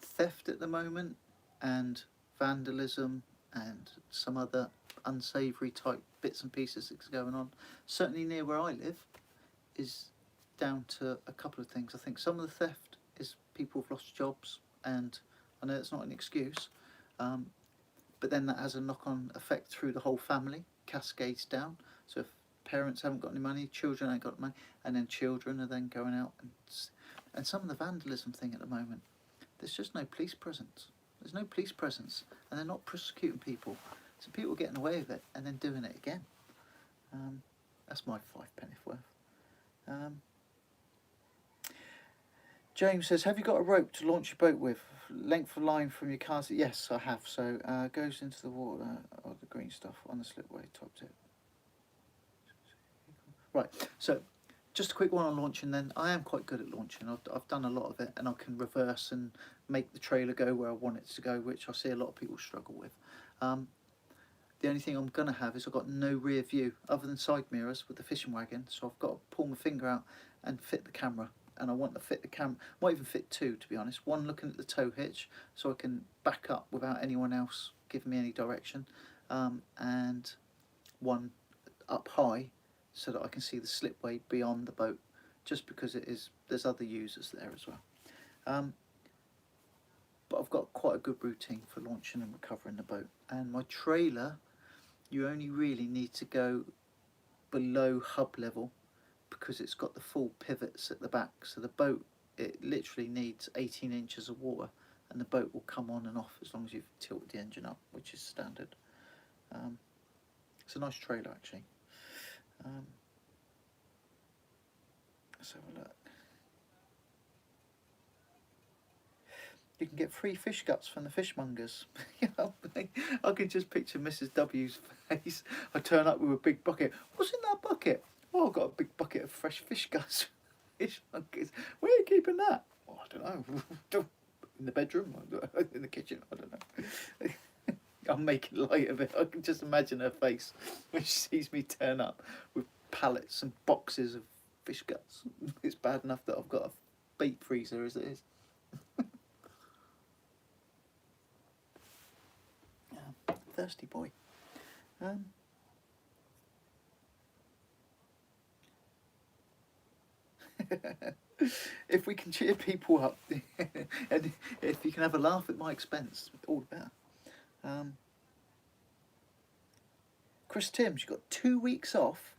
Theft at the moment, and vandalism, and some other unsavoury type bits and pieces that's going on. Certainly near where I live is down to a couple of things. I think some of the theft is people have lost jobs, and I know it's not an excuse, but then that has a knock-on effect through the whole family, cascades down. So if parents haven't got any money, children ain't got money, and then children are then going out, and some of the vandalism thing at the moment, there's just no police presence. There's no police presence, and they're not prosecuting people. So people are getting away with it and then doing it again. That's my 5 worth. James says, have you got a rope to launch your boat with? length of line from your car seat. Yes, I have. So goes into the water, or the green stuff on the slipway top tip. Right. So just a quick one on launching. Then I am quite good at launching. I've done a lot of it, and I can reverse and make the trailer go where I want it to go, which I see a lot of people struggle with. The only thing I'm going to have is I've got no rear view other than side mirrors with the fishing wagon, so I've got to pull my finger out and fit the camera. And I want to fit the camera, might even fit two to be honest. One looking at the tow hitch so I can back up without anyone else giving me any direction, and one up high so that I can see the slipway beyond the boat, just because there's other users there as well. But I've got quite a good routine for launching and recovering the boat. And my trailer, you only really need to go below hub level because it's got the full pivots at the back. So the boat, it literally needs 18 inches of water and the boat will come on and off as long as you've tilted the engine up, which is standard. It's a nice trailer actually. Let's have a look. You can get free fish guts from the fishmongers. I can just picture Mrs. W's face. I turn up with a big bucket. What's in that bucket? Oh, I've got a big bucket of fresh fish guts. Fishmongers. Where are you keeping that? Oh, I don't know. In the bedroom? In the kitchen? I don't know. I'm making light of it. I can just imagine her face when she sees me turn up with pallets and boxes of fish guts. It's bad enough that I've got a bait freezer as it is. Thirsty boy. If we can cheer people up and if you can have a laugh at my expense, all the better. Chris Timms, you've got 2 weeks off.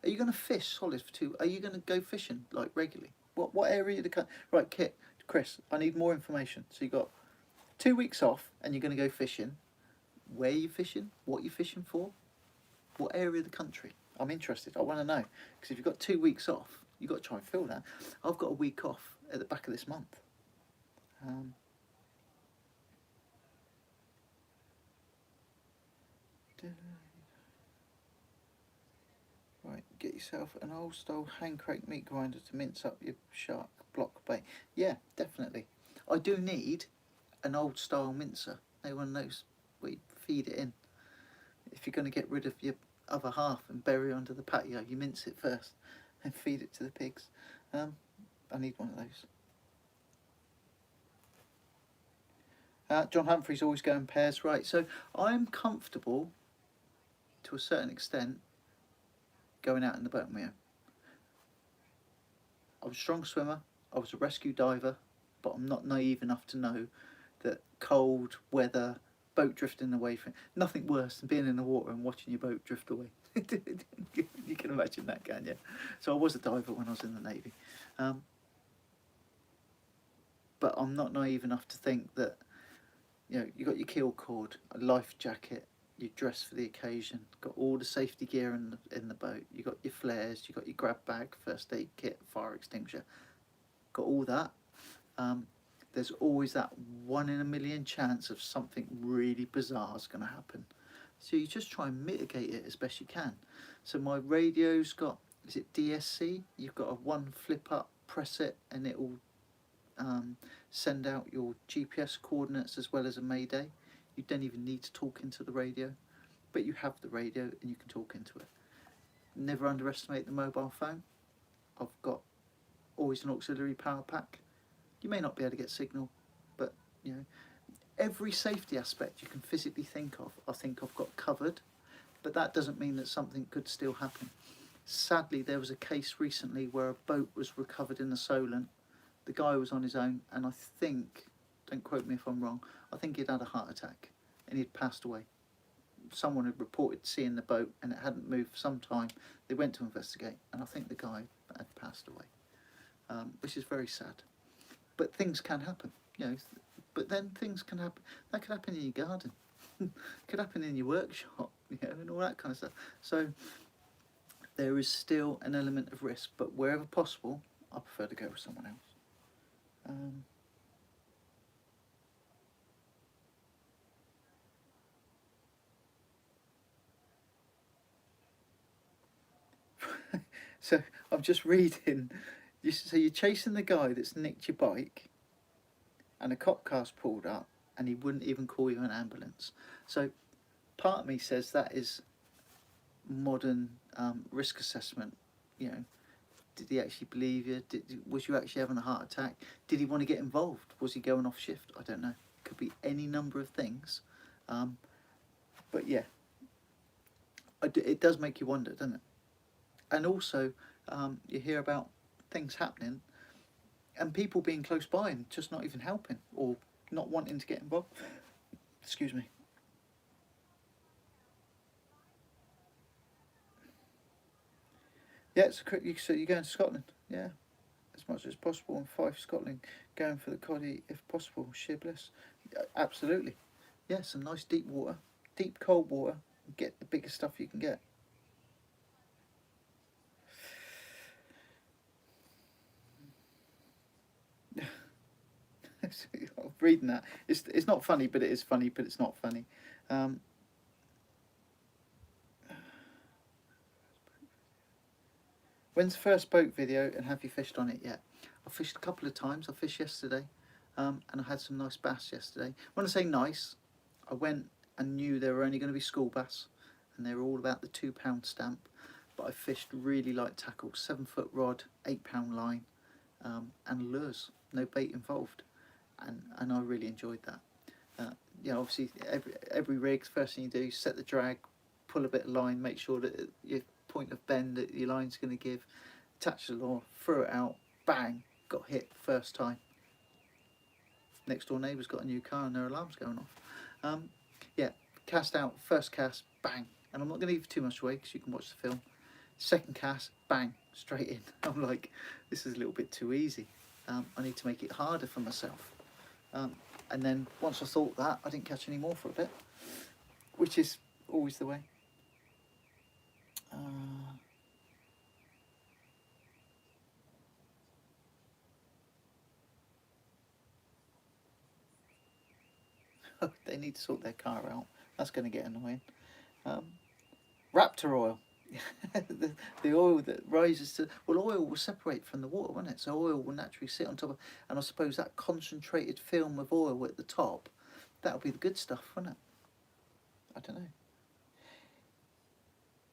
Are you going to fish solid for two? Are you going to go fishing like regularly? What area of the country? Right, Chris, I need more information. So you got 2 weeks off and you're going to go fishing. Where are you fishing? What are you fishing for? What area of the country? I'm interested. I want to know. Because if you've got 2 weeks off, you've got to try and fill that. I've got a week off at the back of this month. Right, get yourself an old style hand crank meat grinder to mince up your shark block bait. Yeah, definitely. I do need an old style mincer. Anyone knows where you feed it in? If you're going to get rid of your other half and bury it under the patio, you mince it first and feed it to the pigs. I need one of those. John Humphrey's always going pairs. Right, so I'm comfortable to a certain extent going out in the boat on my own. I was a strong swimmer, I was a rescue diver, but I'm not naive enough to know that cold weather, boat drifting away from nothing worse than being in the water and watching your boat drift away. You can imagine that, can you? So I was a diver when I was in the Navy, but I'm not naive enough to think that, you know, you got your keel cord, a life jacket, you dress for the occasion, got all the safety gear in the boat, you got your flares, you got your grab bag, first aid kit, fire extinguisher, got all that. There's always that 1 in a million chance of something really bizarre is going to happen. So you just try and mitigate it as best you can. So my radio's got, is it DSC? You've got a one flip up, press it, and it will send out your GPS coordinates as well as a mayday. You don't even need to talk into the radio, but you have the radio and you can talk into it. Never underestimate the mobile phone. I've got always an auxiliary power pack. You may not be able to get signal, but you know, every safety aspect you can physically think of, I think I've got covered, but that doesn't mean that something could still happen. Sadly, there was a case recently where a boat was recovered in the Solent. The guy was on his own, and I think, don't quote me if I'm wrong, I think he'd had a heart attack and he'd passed away. Someone had reported seeing the boat and it hadn't moved for some time. They went to investigate, and I think the guy had passed away, which is very sad. But things can happen, you know. But then things can happen. That could happen in your garden, could happen in your workshop, you know, and all that kind of stuff. So there is still an element of risk, but wherever possible, I prefer to go with someone else. So I'm just reading. So you're chasing the guy that's nicked your bike, and a cop car's pulled up, and he wouldn't even call you an ambulance. So part of me says that is modern risk assessment. You know, did he actually believe you? Was you actually having a heart attack? Did he want to get involved? Was he going off shift? I don't know. Could be any number of things. But yeah, it does make you wonder, doesn't it? And also, you hear about things happening and people being close by and just not even helping or not wanting to get involved. Excuse me. Yeah, so you're going to Scotland. Yeah, as much as possible. And Fife, Scotland, going for the Coddy if possible. Sheer bliss. Absolutely. Yeah, some nice deep water, deep cold water. Get the biggest stuff you can get. Reading that, it's not funny, but it is funny, but it's not funny. Um, When's the first boat video, and have you fished on it yet? I fished a couple of times. I fished yesterday, and I had some nice bass yesterday. When I say nice, I went and knew they were only going to be school bass, and they were all about the £2 stamp. But I fished really light tackle, 7-foot rod, £8 line, and lures, no bait involved, and I really enjoyed that. Yeah, obviously every rig, first thing you do, set the drag, pull a bit of line, make sure that your point of bend that your line's going to give, attach the lure, throw it out, bang, got hit first time. Next door neighbour's got a new car and their alarm's going off. Yeah, cast out, first cast, bang, and I'm not going to give too much away because you can watch the film. Second cast, bang, straight in. I'm like, this is a little bit too easy. I need to make it harder for myself. And then once I thought that, I didn't catch any more for a bit, which is always the way. They need to sort their car out. That's going to get annoying. Raptor oil. the oil that rises to... Well, oil will separate from the water, won't it? So oil will naturally sit on top of... And I suppose that concentrated film of oil at the top, that'll be the good stuff, won't it? I don't know.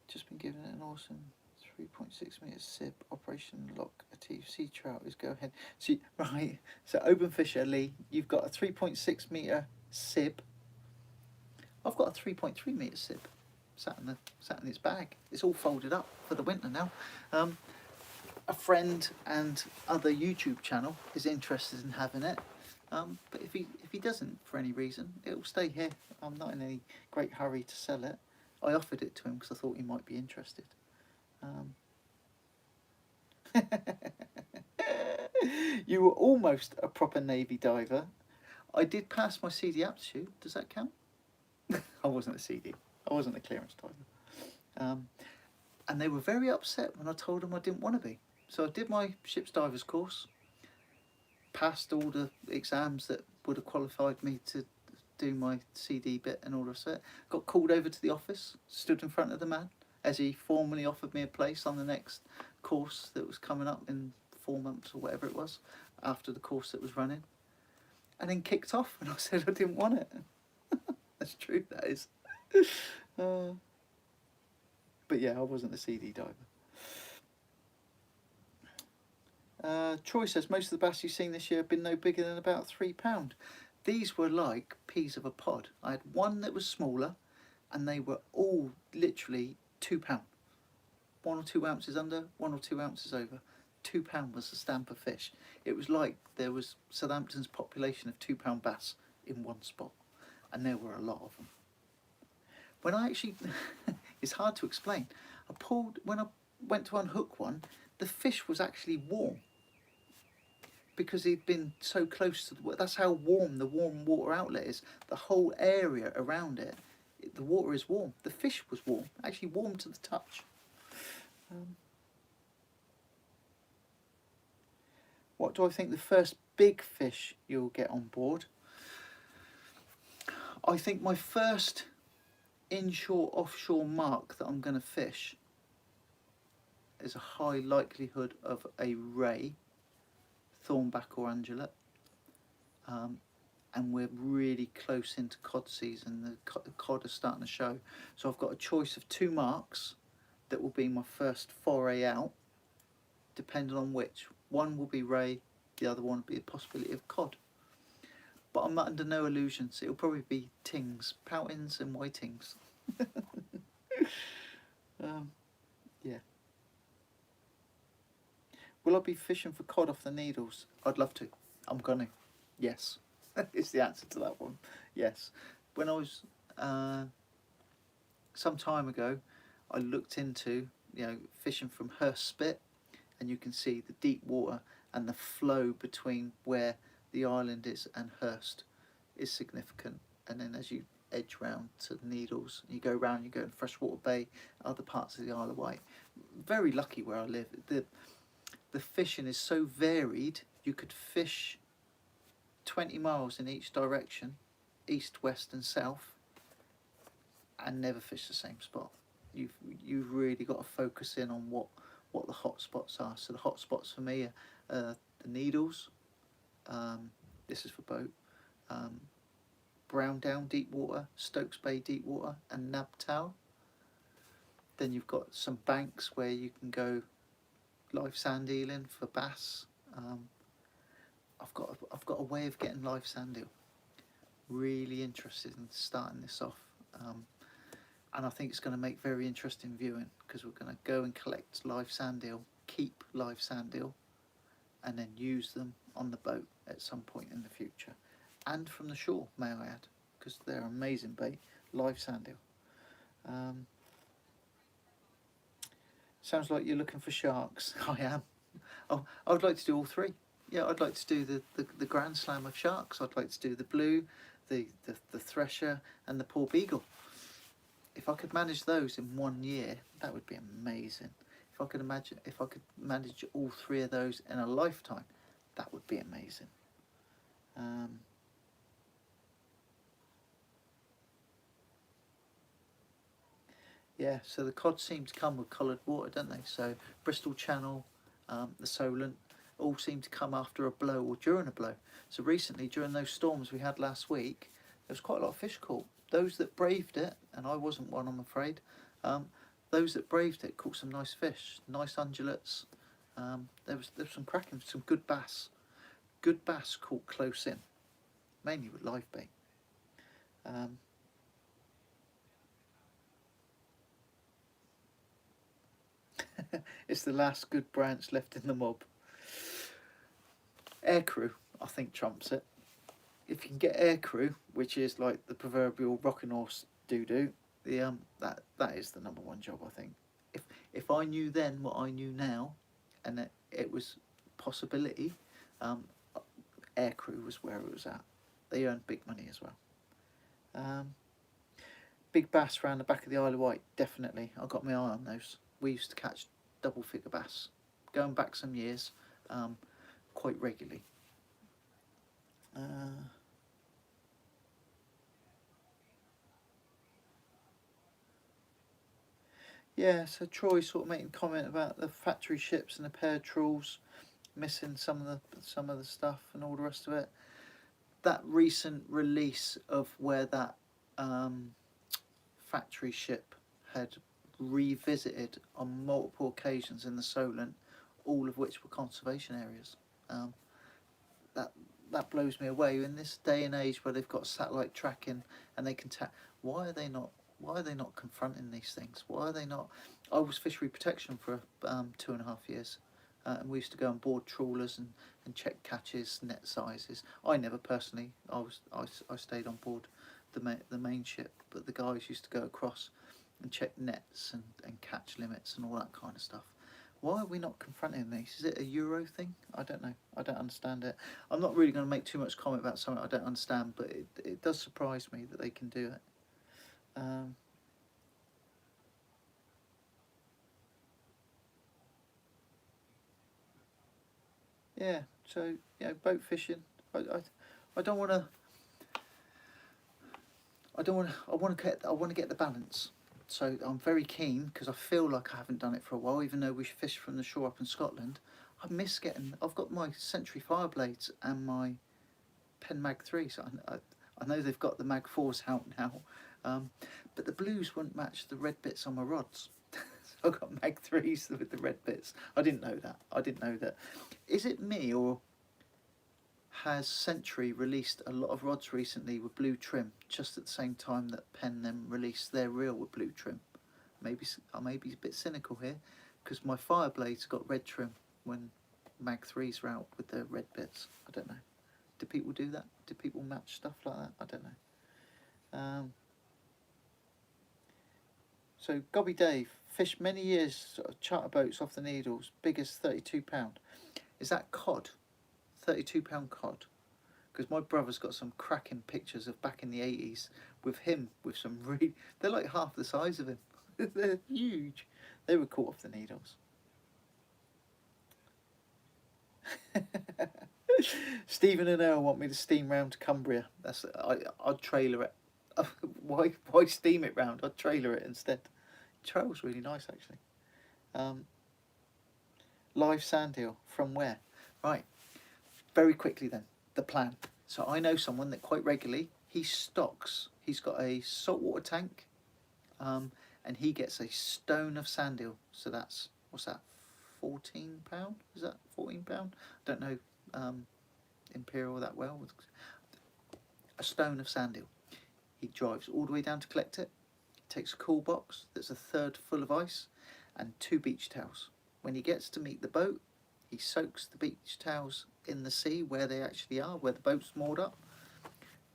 Just been given an awesome 3.6 metre sib. Operation Lock a TFC trout is go ahead. See, right, so Open Fisher, Lee, you've got a 3.6 metre sib. I've got a 3.3 metre sib. Sat in its bag. It's all folded up for the winter now. A friend and other YouTube channel is interested in having it, but if he doesn't for any reason, it'll stay here. I'm not in any great hurry to sell it. I offered it to him because I thought he might be interested. You were almost a proper Navy diver. I did pass my CD aptitude. Does that count? I wasn't a CD. I wasn't a clearance diver. And they were very upset when I told them I didn't want to be. So I did my ship's divers course, passed all the exams that would have qualified me to do my CD bit and all of that. Got called over to the office, stood in front of the man as he formally offered me a place on the next course that was coming up in 4 months or whatever it was, after the course that was running. And then kicked off and I said I didn't want it. That's true, that is. But yeah, I wasn't a CD diver. Troy says, most of the bass you've seen this year have been no bigger than about £3. These were like peas of a pod. I had one that was smaller and they were all literally £2. 1 or 2 ounces under, 1 or 2 ounces over. £2 was the stamp of fish. It was like there was Southampton's population of £2 bass in one spot, and there were a lot of them. When I actually, it's hard to explain. When I went to unhook one, the fish was actually warm because he'd been so close to the, that's how warm the warm water outlet is. The whole area around it, the water is warm. The fish was warm, actually warm to the touch. What do I think the first big fish you'll get on board? I think my first inshore offshore mark that I'm going to fish there's a high likelihood of a ray, thornback or undulate, and we're really close into cod season. The cod are starting to show, so I've got a choice of 2 marks that will be my first foray out, depending on which. One will be ray, the other one will be a possibility of cod. But I'm under no illusions, it'll probably be tings, poutings and whitings. Yeah. Will I be fishing for cod off the Needles? I'd love to. I'm gonna. Yes. Is the answer to that one. Yes. When I was some time ago, I looked into fishing from Hurst Spit, and you can see the deep water and the flow between where the island is and Hurst is significant. And then as you edge round to the Needles, you go round, you go in Freshwater Bay, other parts of the Isle of Wight. Very lucky where I live. The fishing is so varied. You could fish 20 miles in each direction, east, west and south, and never fish the same spot. You've really got to focus in on what the hot spots are. So the hot spots for me are the Needles, this is for boat, Brown Down deep water, Stokes Bay deep water and Nab Tower. Then you've got some banks where you can go live sand eeling for bass. I've got a way of getting live sand eel. Really interested in starting this off, and I think it's going to make very interesting viewing, because we're going to go and collect live sand eel, keep live sand eel, and then use them on the boat at some point in the future, and from the shore, may I add, because they're amazing bait. Live sand eel. Sounds like you're looking for sharks. I am. Oh, I would like to do all 3. Yeah, I'd like to do the Grand Slam of sharks. I'd like to do the blue, the thresher and the poor beagle. If I could manage those in 1 year, that would be amazing. If I could manage all 3 of those in a lifetime, that would be amazing. Yeah, so the cod seem to come with coloured water, don't they? So Bristol Channel, the Solent, all seem to come after a blow or during a blow. So recently, during those storms we had last week, there was quite a lot of fish caught. Those that braved it, and I wasn't one, I'm afraid, those that braved it caught some nice fish, nice undulates. There was some cracking, some good bass. Good bass caught close in, mainly with live bait. It's the last good branch left in the mob. Aircrew, I think, trumps it. If you can get aircrew, which is like the proverbial rocking horse doo-doo, that is the #1 job, I think. If I knew then what I knew now, and that it was possibility, aircrew was where it was at. They earned big money as well. Big bass around the back of the Isle of Wight, definitely. I got my eye on those. We used to catch double-figure bass, going back some years, quite regularly. Yeah, so Troy sort of making a comment about the factory ships and the pair of trawls missing some of the stuff and all the rest of it. That recent release of where that factory ship had revisited on multiple occasions in the Solent, all of which were conservation areas. That blows me away. In this day and age where they've got satellite tracking and they can why are they not confronting these things? Why are they not? I was fishery protection for 2.5 years, and we used to go on board trawlers and check catches, net sizes. I never personally. I stayed on board the main ship, but the guys used to go across and check nets and catch limits and all that kind of stuff. Why are we not confronting these? Is it a Euro thing? I don't know. I don't understand it. I'm not really going to make too much comment about something I don't understand, but it does surprise me that they can do it. Yeah, so boat fishing. I don't want to. I want to get the balance. So I'm very keen, because I feel like I haven't done it for a while, even though we fish from the shore up in Scotland. I miss getting, I've got my Century fire blades and my Pen Mag 3s. I know they've got the Mag 4s out now, but the blues wouldn't match the red bits on my rods. So I've got Mag 3s with the red bits. I didn't know that. I didn't know that. Is it me, or has Century released a lot of rods recently with blue trim, just at the same time that Pen then released their reel with blue trim? Maybe I may be a bit cynical here, because my fire blades got red trim when Mag 3s were out with the red bits. I don't know. Do people do that? Do people match stuff like that? I don't know. So Gobby Dave, fished many years sort of charter boats off the Needles, big as £32. Is that cod? £32 cod? Because my brother's got some cracking pictures of back in the 80s with him, with some really, they're like half the size of him. They're huge. They were caught off the Needles. Stephen and Earl want me to steam round to Cumbria. I'd trailer it. Why steam it round? I'd trailer it instead. Trail's really nice, actually. Live sand eel, from where? Right, very quickly then, the plan. So I know someone that quite regularly, he's got a saltwater tank, and he gets a stone of sand eel. So that's, what's that, £14? Is that £14? I don't know Imperial that well. A stone of sand eel. He drives all the way down to collect it, takes a cool box that's a third full of ice, and 2 beach towels. When he gets to meet the boat, he soaks the beach towels in the sea where they actually are, where the boat's moored up,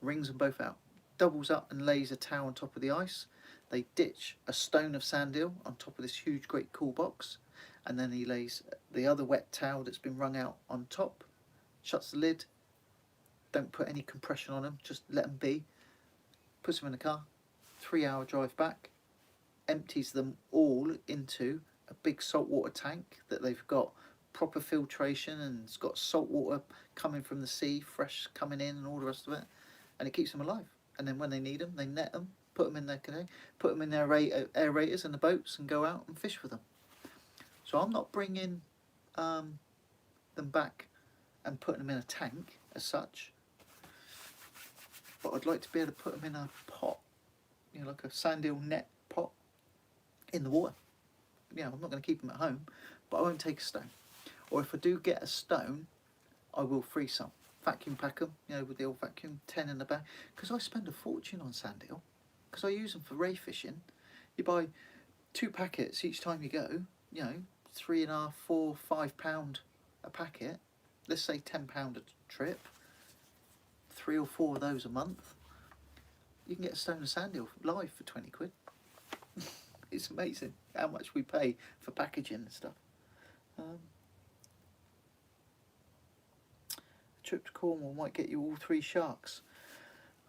wrings them both out, doubles up and lays a towel on top of the ice. They ditch a stone of sand eel on top of this huge great cool box, and then he lays the other wet towel that's been wrung out on top, shuts the lid, don't put any compression on them, just let them be, puts them in the car, 3-hour drive back, empties them all into a big saltwater tank that they've got proper filtration, and it's got salt water coming from the sea, fresh coming in, and all the rest of it, and it keeps them alive. And then when they need them, they net them, put them in their canoe, put them in their aerators and the boats, and go out and fish with them. So I'm not bringing them back and putting them in a tank as such, but I'd like to be able to put them in a pot, you know, like a sand eel net pot in the water. You know, I'm not going to keep them at home, but I won't take a stone. Or if I do get a stone, I will freeze some. Vacuum pack them, you know, with the old vacuum, 10 in the bag. Because I spend a fortune on sand eel, because I use them for ray fishing. You buy 2 packets each time you go, you know, £3.5, £4, £5 a packet. Let's say £10 a trip. 3 or 4 of those a month. You can get a stone of sand eel live for 20 quid. It's amazing how much we pay for packaging and stuff. A trip to Cornwall might get you all 3 sharks.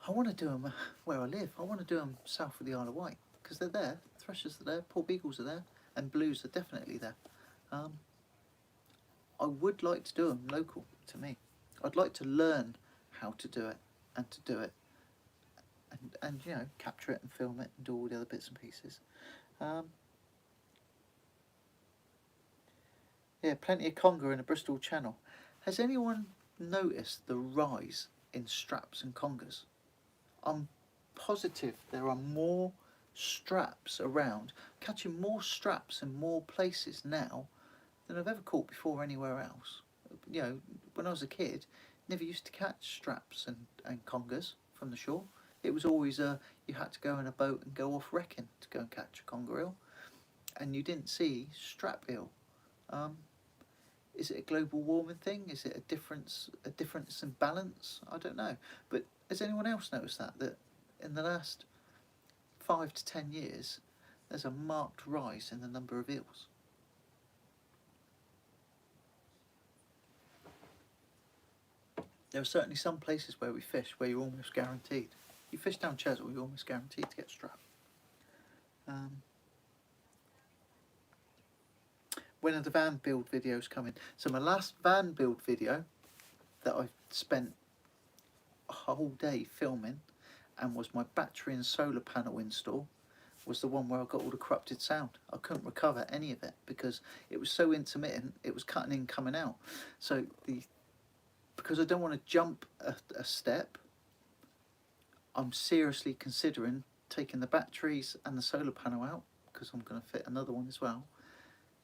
I want to do them where I live. I want to do them south of the Isle of Wight, because they're there. Threshers are there, poor beagles are there, and blues are definitely there. I would like to do them local to me. I'd like to learn how to do it, and to do it, and you know, capture it and film it and do all the other bits and pieces. Yeah, plenty of conger in the Bristol Channel. Has anyone noticed the rise in straps and congers? I'm positive there are more straps around, catching more straps in more places now than I've ever caught before anywhere else. You know, when I was a kid, never used to catch straps and congers from the shore. It was always you had to go in a boat and go off wrecking to go and catch a conger eel, and you didn't see strap eel. Is it a global warming thing? Is it a difference in balance? I don't know. But has anyone else noticed that in the last 5 to 10 years, there's a marked rise in the number of eels? There are certainly some places where we fish where you're almost guaranteed. You fish down Chesil, you're almost guaranteed to get strap. When are the van build videos coming? So my last van build video that I spent a whole day filming, and was my battery and solar panel install, was the one where I got all the corrupted sound. I couldn't recover any of it because it was so intermittent. It was cutting in, coming out. So because I don't want to jump a step, I'm seriously considering taking the batteries and the solar panel out, because I'm going to fit another one as well,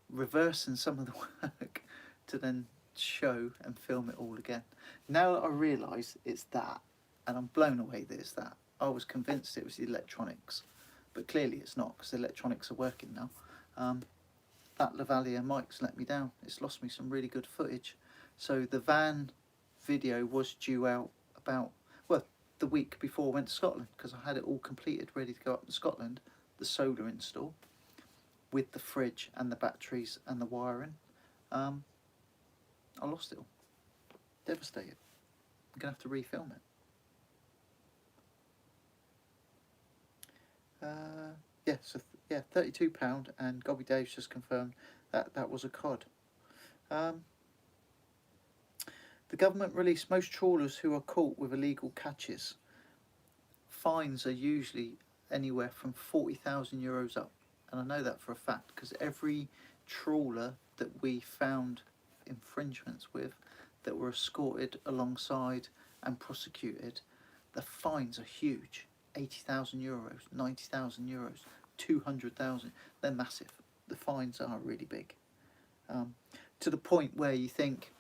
reversing some of the work to then show and film it all again. Now that I realise it's that, and I'm blown away that it's that. I was convinced it was the electronics, but clearly it's not, because the electronics are working now. That lavalier mic's let me down. It's lost me some really good footage. So the van video was due out about, well, the week before I went to Scotland, because I had it all completed, ready to go up to Scotland, the solar install, with the fridge and the batteries and the wiring. I lost it all. Devastated. I'm going to have to refilm it. Yeah, so yeah, £32, and Gobby Dave's just confirmed that that was a cod. The government released most trawlers who are caught with illegal catches. Fines are usually anywhere from €40,000 up, and I know that for a fact because every trawler that we found infringements with, that were escorted alongside and prosecuted, the fines are huge. €80,000, €90,000, 200,000. They're massive. The fines are really big. To the point where you think,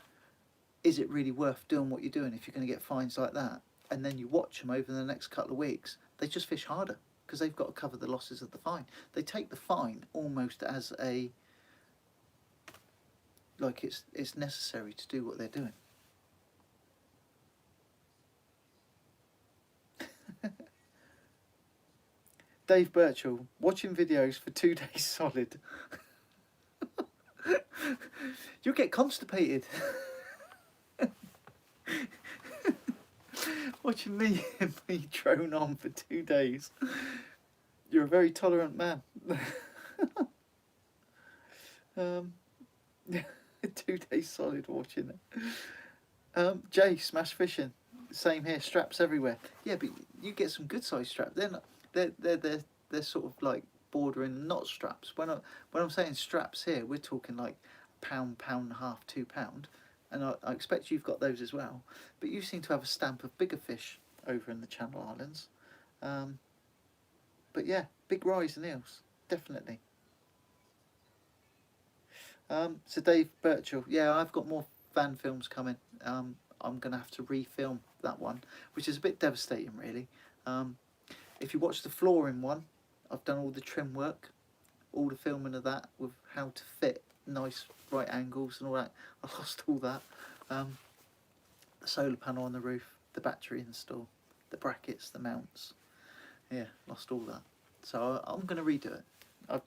is it really worth doing what you're doing if you're going to get fines like that? And then you watch them over the next couple of weeks, they just fish harder because they've got to cover the losses of the fine. They take the fine almost as a, like it's necessary to do what they're doing. Dave Birchall, watching videos for 2 days solid. You'll get constipated. Watching me drone on for 2 days. You're a very tolerant man. 2 days solid watching it. Jay, smash fishing. Same here, straps everywhere. Yeah, but you get some good size straps. They're sort of like bordering not straps. When I'm saying straps here, we're talking like pound, pound and a half, £2. And I expect you've got those as well. But you seem to have a stamp of bigger fish over in the Channel Islands. But yeah, big rise in eels, definitely. So Dave Birchall, yeah, I've got more van films coming. I'm going to have to refilm that one, which is a bit devastating, really. If you watch the flooring one, I've done all the trim work, all the filming of that with how to fit nice right angles and all that. I lost all that. The solar panel on the roof, the battery install, the brackets, the mounts. Yeah, lost all that. So I'm going to redo it.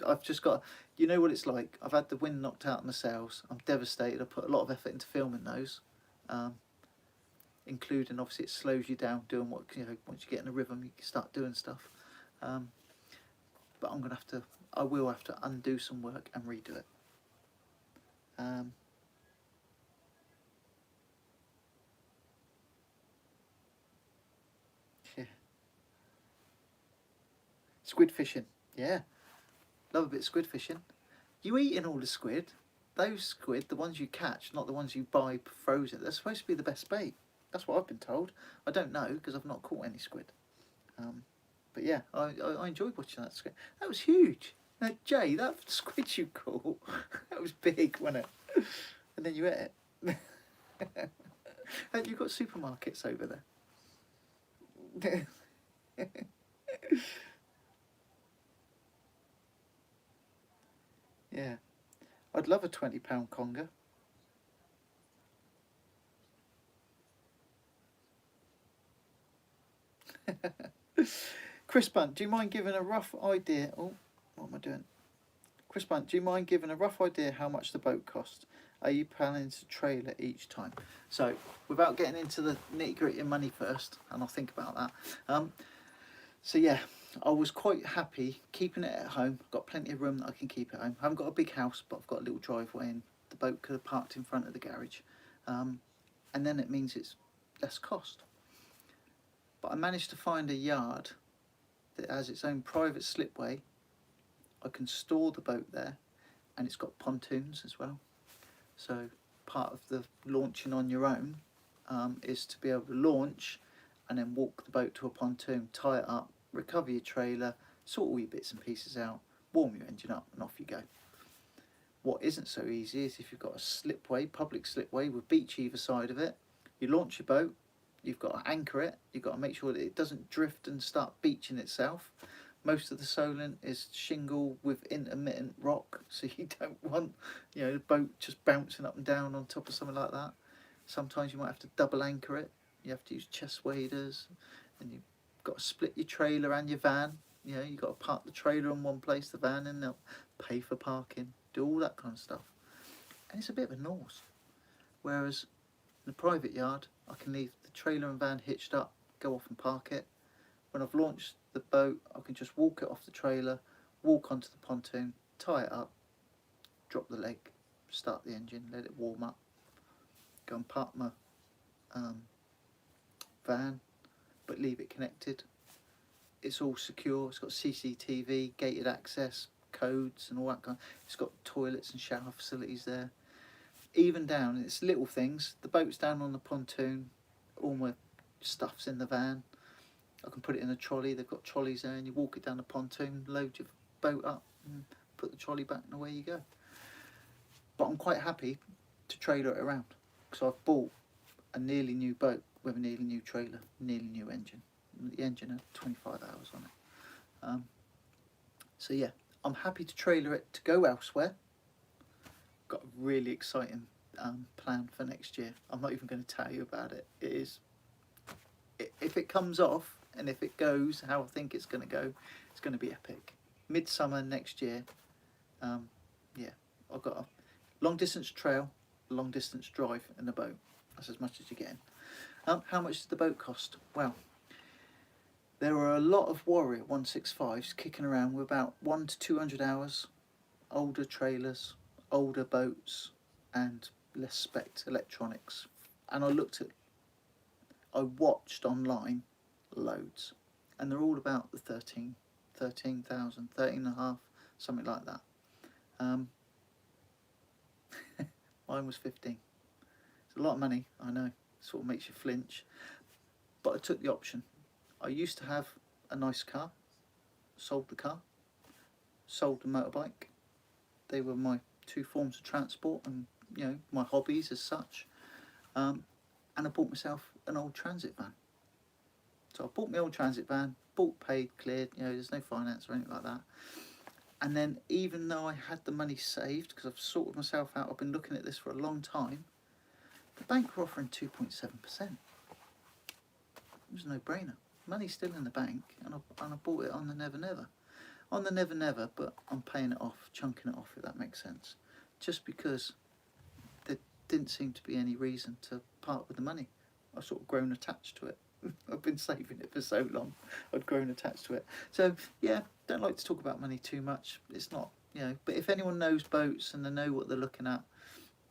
I've just got, you know what it's like. I've had the wind knocked out of my sails. I'm devastated. I put a lot of effort into filming those, including obviously it slows you down doing what, you know, once you get in a rhythm you can start doing stuff. But I will have to undo some work and redo it. Yeah. Squid fishing, yeah. Love a bit of squid fishing. You eating all the squid? Those squid, the ones you catch, not the ones you buy frozen, they're supposed to be the best bait. That's what I've been told. I don't know because I've not caught any squid. But yeah, I enjoyed watching that squid. That was huge. Now, Jay, that squid you caught, that was big, wasn't it? And then you ate it. And you've got supermarkets over there. Yeah. I'd love a £20 conger. Chris Bunt, do you mind giving a rough idea? Oh, what am I doing? Chris Bunt, do you mind giving a rough idea how much the boat costs? Are you planning to trailer each time? So, without getting into the nitty gritty of money first, and I'll think about that. So yeah, I was quite happy keeping it at home. I've got plenty of room that I can keep at home. I haven't got a big house, but I've got a little driveway, and the boat could have parked in front of the garage. And then it means it's less cost. But I managed to find a yard that has its own private slipway I can store the boat there, and it's got pontoons as well. So part of the launching on your own is to be able to launch and then walk the boat to a pontoon, tie it up, recover your trailer, sort all your bits and pieces out, warm your engine up, and off you go. What isn't so easy is if you've got a slipway, public slipway with beach either side of it, you launch your boat, you've got to anchor it, you've got to make sure that it doesn't drift and start beaching itself. Most of the Solent is shingle with intermittent rock, so you don't want, you know, the boat just bouncing up and down on top of something like that. Sometimes you might have to double anchor it. You have to use chest waders, and you've got to split your trailer and your van. You know, you've got to park the trailer in one place, the van, and they'll pay for parking, do all that kind of stuff. And it's a bit of a nose. Whereas in a private yard, I can leave the trailer and van hitched up, go off and park it. When I've launched the boat, I can just walk it off the trailer, walk onto the pontoon, tie it up, drop the leg, start the engine, let it warm up, go and park my van, but leave it connected. It's all secure, it's got CCTV, gated access, codes and all that kind. It's got toilets and shower facilities there. Even down, it's little things, the boat's down on the pontoon, all my stuff's in the van. I can put it in a trolley, they've got trolleys there, and you walk it down the pontoon, load your boat up and put the trolley back, and away you go. But I'm quite happy to trailer it around, because I've bought a nearly new boat with a nearly new trailer, nearly new engine. The engine had 25 hours on it. So yeah, I'm happy to trailer it to go elsewhere. Got a really exciting plan for next year. I'm not even going to tell you about it. It is, if it comes off and if it goes how I think it's going to go, it's going to be epic. Midsummer next year. Yeah, I've got a long distance trail, long distance drive in the boat. That's as much as you're getting. How much does the boat cost? Well, there are a lot of Warrior 165s kicking around with about 100 to 200 hours, older trailers, older boats, and less spec electronics. And I watched online loads, and they're all about the 13,000, 13 and a half, something like that. Mine was 15. It's a lot of money, I know, sort of makes you flinch, but I took the option. I used to have a nice car, sold the car, sold the motorbike. They were my two forms of transport and, you know, my hobbies as such. And I bought myself an old transit van. So I bought my old transit van, bought, paid, cleared, you know, there's no finance or anything like that. And then even though I had the money saved, because I've sorted myself out, I've been looking at this for a long time, the bank were offering 2.7%. It was a no-brainer. Money's still in the bank, and I bought it on the Never Never. On the Never Never, but I'm paying it off, chunking it off, if that makes sense. Just because there didn't seem to be any reason to part with the money. I've sort of grown attached to it. I've been saving it for so long, I'd grown attached to it. So yeah, don't like to talk about money too much. It's not, you know, but if anyone knows boats and they know what they're looking at,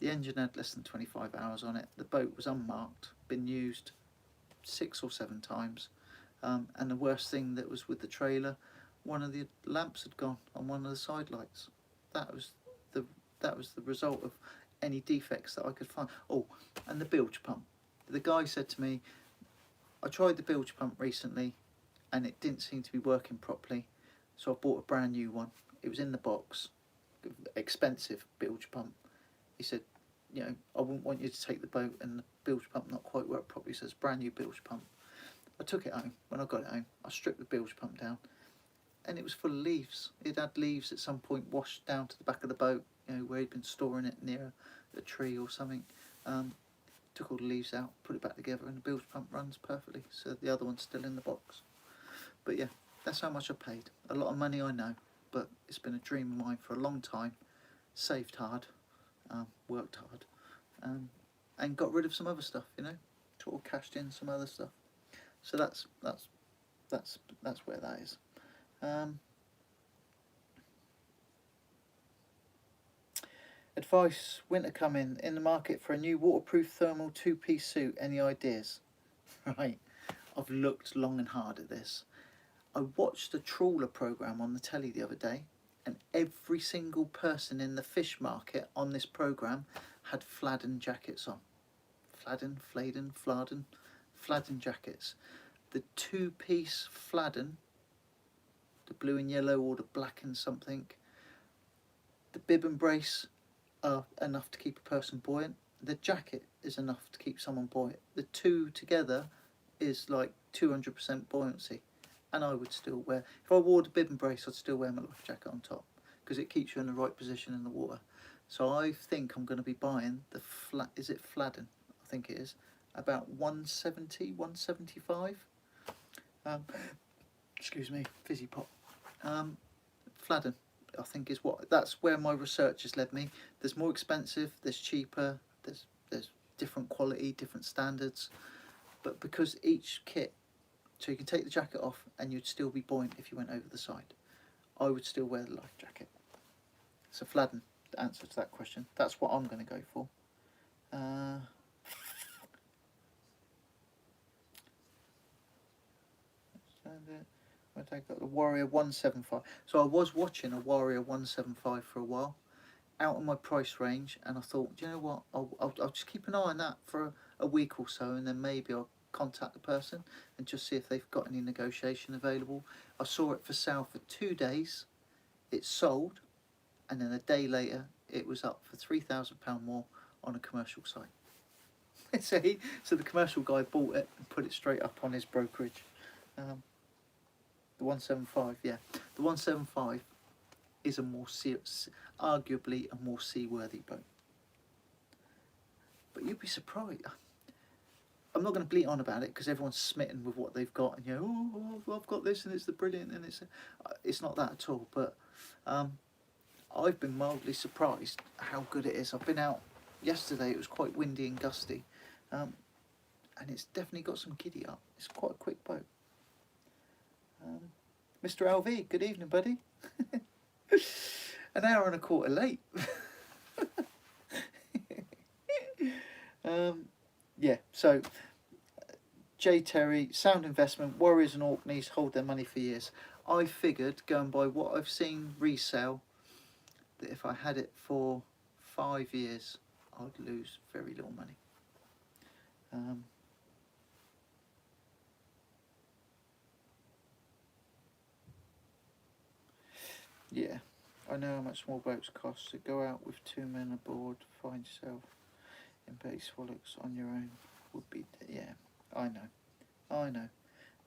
the engine had less than 25 hours on it. The boat was unmarked, been used 6 or 7 times. And the worst thing that was with the trailer, one of the lamps had gone on one of the side lights. That was the result of any defects that I could find. Oh, and the bilge pump. The guy said to me, I tried the bilge pump recently and it didn't seem to be working properly, so I bought a brand new one. It was in the box, expensive bilge pump. He said, you know, I wouldn't want you to take the boat and the bilge pump not quite work properly, so it's a brand new bilge pump. I took it home. When I got it home, I stripped the bilge pump down, and it was full of leaves. It had leaves at some point washed down to the back of the boat, you know, where he'd been storing it near a tree or something. Took all the leaves out, put it back together, and the bilge pump runs perfectly. So the other one's still in the box. But yeah, that's how much I paid. A lot of money, I know, but it's been a dream of mine for a long time. Saved hard, worked hard, and got rid of some other stuff, you know, sort of cashed in some other stuff. So that's where that is. Advice: winter coming, in the market for a new waterproof thermal 2-piece suit. Any ideas? Right, I've looked long and hard at this. I watched a trawler programme on the telly the other day, and every single person in the fish market on this programme had Fladden jackets on. Fladden jackets. The two-piece Fladden, the blue and yellow or the black and something, the bib and brace are enough to keep a person buoyant. The jacket is enough to keep someone buoyant. The two together is like 200% buoyancy. And I would still wear, if I wore the bib and brace, I'd still wear my life jacket on top, because it keeps you in the right position in the water. So I think I'm going to be buying the is it Fladden? I think it is. About 170, 175. Excuse me, fizzy pop. Fladden, I think is what, that's where my research has led me. There's more expensive, there's cheaper, there's different quality, different standards. But because each kit, so you can take the jacket off and you'd still be buoyant if you went over the side, I would still wear the life jacket. So Fladden, the answer to that question. That's what I'm going to go for. I got the Warrior 175. So I was watching a Warrior 175 for a while, out of my price range, and I thought, you know what, I'll just keep an eye on that for a week or so, and then maybe I'll contact the person and just see if they've got any negotiation available. I saw it for sale for 2 days, it sold, and then a day later it was up for £3,000 more on a commercial site. So the commercial guy bought it and put it straight up on his brokerage. The 175, yeah, the 175 is a more arguably a more seaworthy boat. But you'd be surprised. I'm not going to bleat on about it because everyone's smitten with what they've got, and you know, oh, I've got this and it's the brilliant, and it's not that at all. But I've been mildly surprised how good it is. I've been out yesterday; it was quite windy and gusty, and it's definitely got some giddy up. It's quite a quick boat. Mr. LV, good evening, buddy. An hour and a quarter late. Yeah, so J. Terry, sound investment, Warriors and Orkneys hold their money for years. I figured, going by what I've seen resale, that if I had it for 5 years, I'd lose very little money. Yeah, I know how much small boats cost. So go out with 2 men aboard, find yourself in base frolics on your own would be, yeah, I know.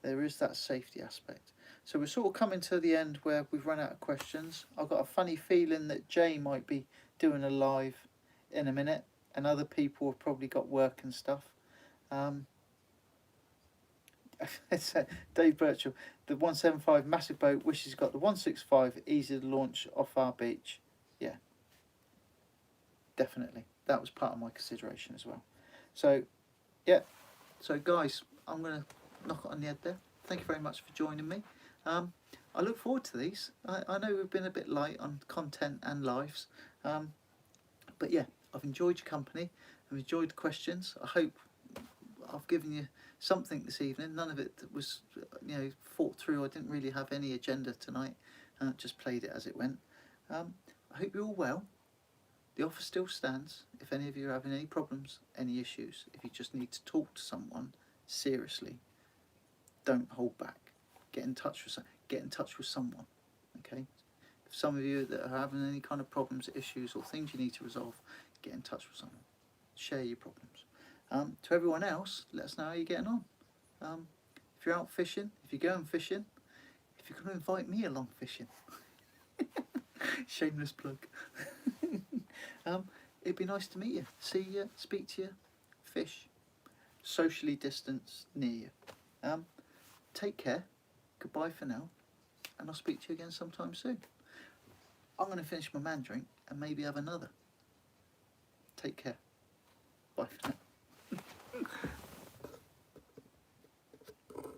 There is that safety aspect. So we're sort of coming to the end where we've run out of questions. I've got a funny feeling that Jay might be doing a live in a minute, and other people have probably got work and stuff. Dave Birchall, the 175 massive boat, wishes he's got the 165 easy to launch off our beach. Yeah, definitely. That was part of my consideration as well. So, yeah. So, guys, I'm going to knock it on the head there. Thank you very much for joining me. I look forward to these. I know we've been a bit light on content and lives. But, yeah, I've enjoyed your company. I've enjoyed the questions. I hope I've given you something this evening. None of it was, you know, thought through. I didn't really have any agenda tonight. Just played it as it went. I hope you're all well. The offer still stands. If any of you are having any problems, any issues, if you just need to talk to someone seriously, don't hold back. Get in touch with someone. Okay. If some of you that are having any kind of problems, issues, or things you need to resolve, get in touch with someone. Share your problems. To everyone else, let us know how you're getting on. If you're out fishing, if you're going fishing, if you're going to invite me along fishing. Shameless plug. It'd be nice to meet you, see you, speak to you, fish, socially distanced near you. Take care, goodbye for now, and I'll speak to you again sometime soon. I'm going to finish my man drink and maybe have another. Take care. Bye for now.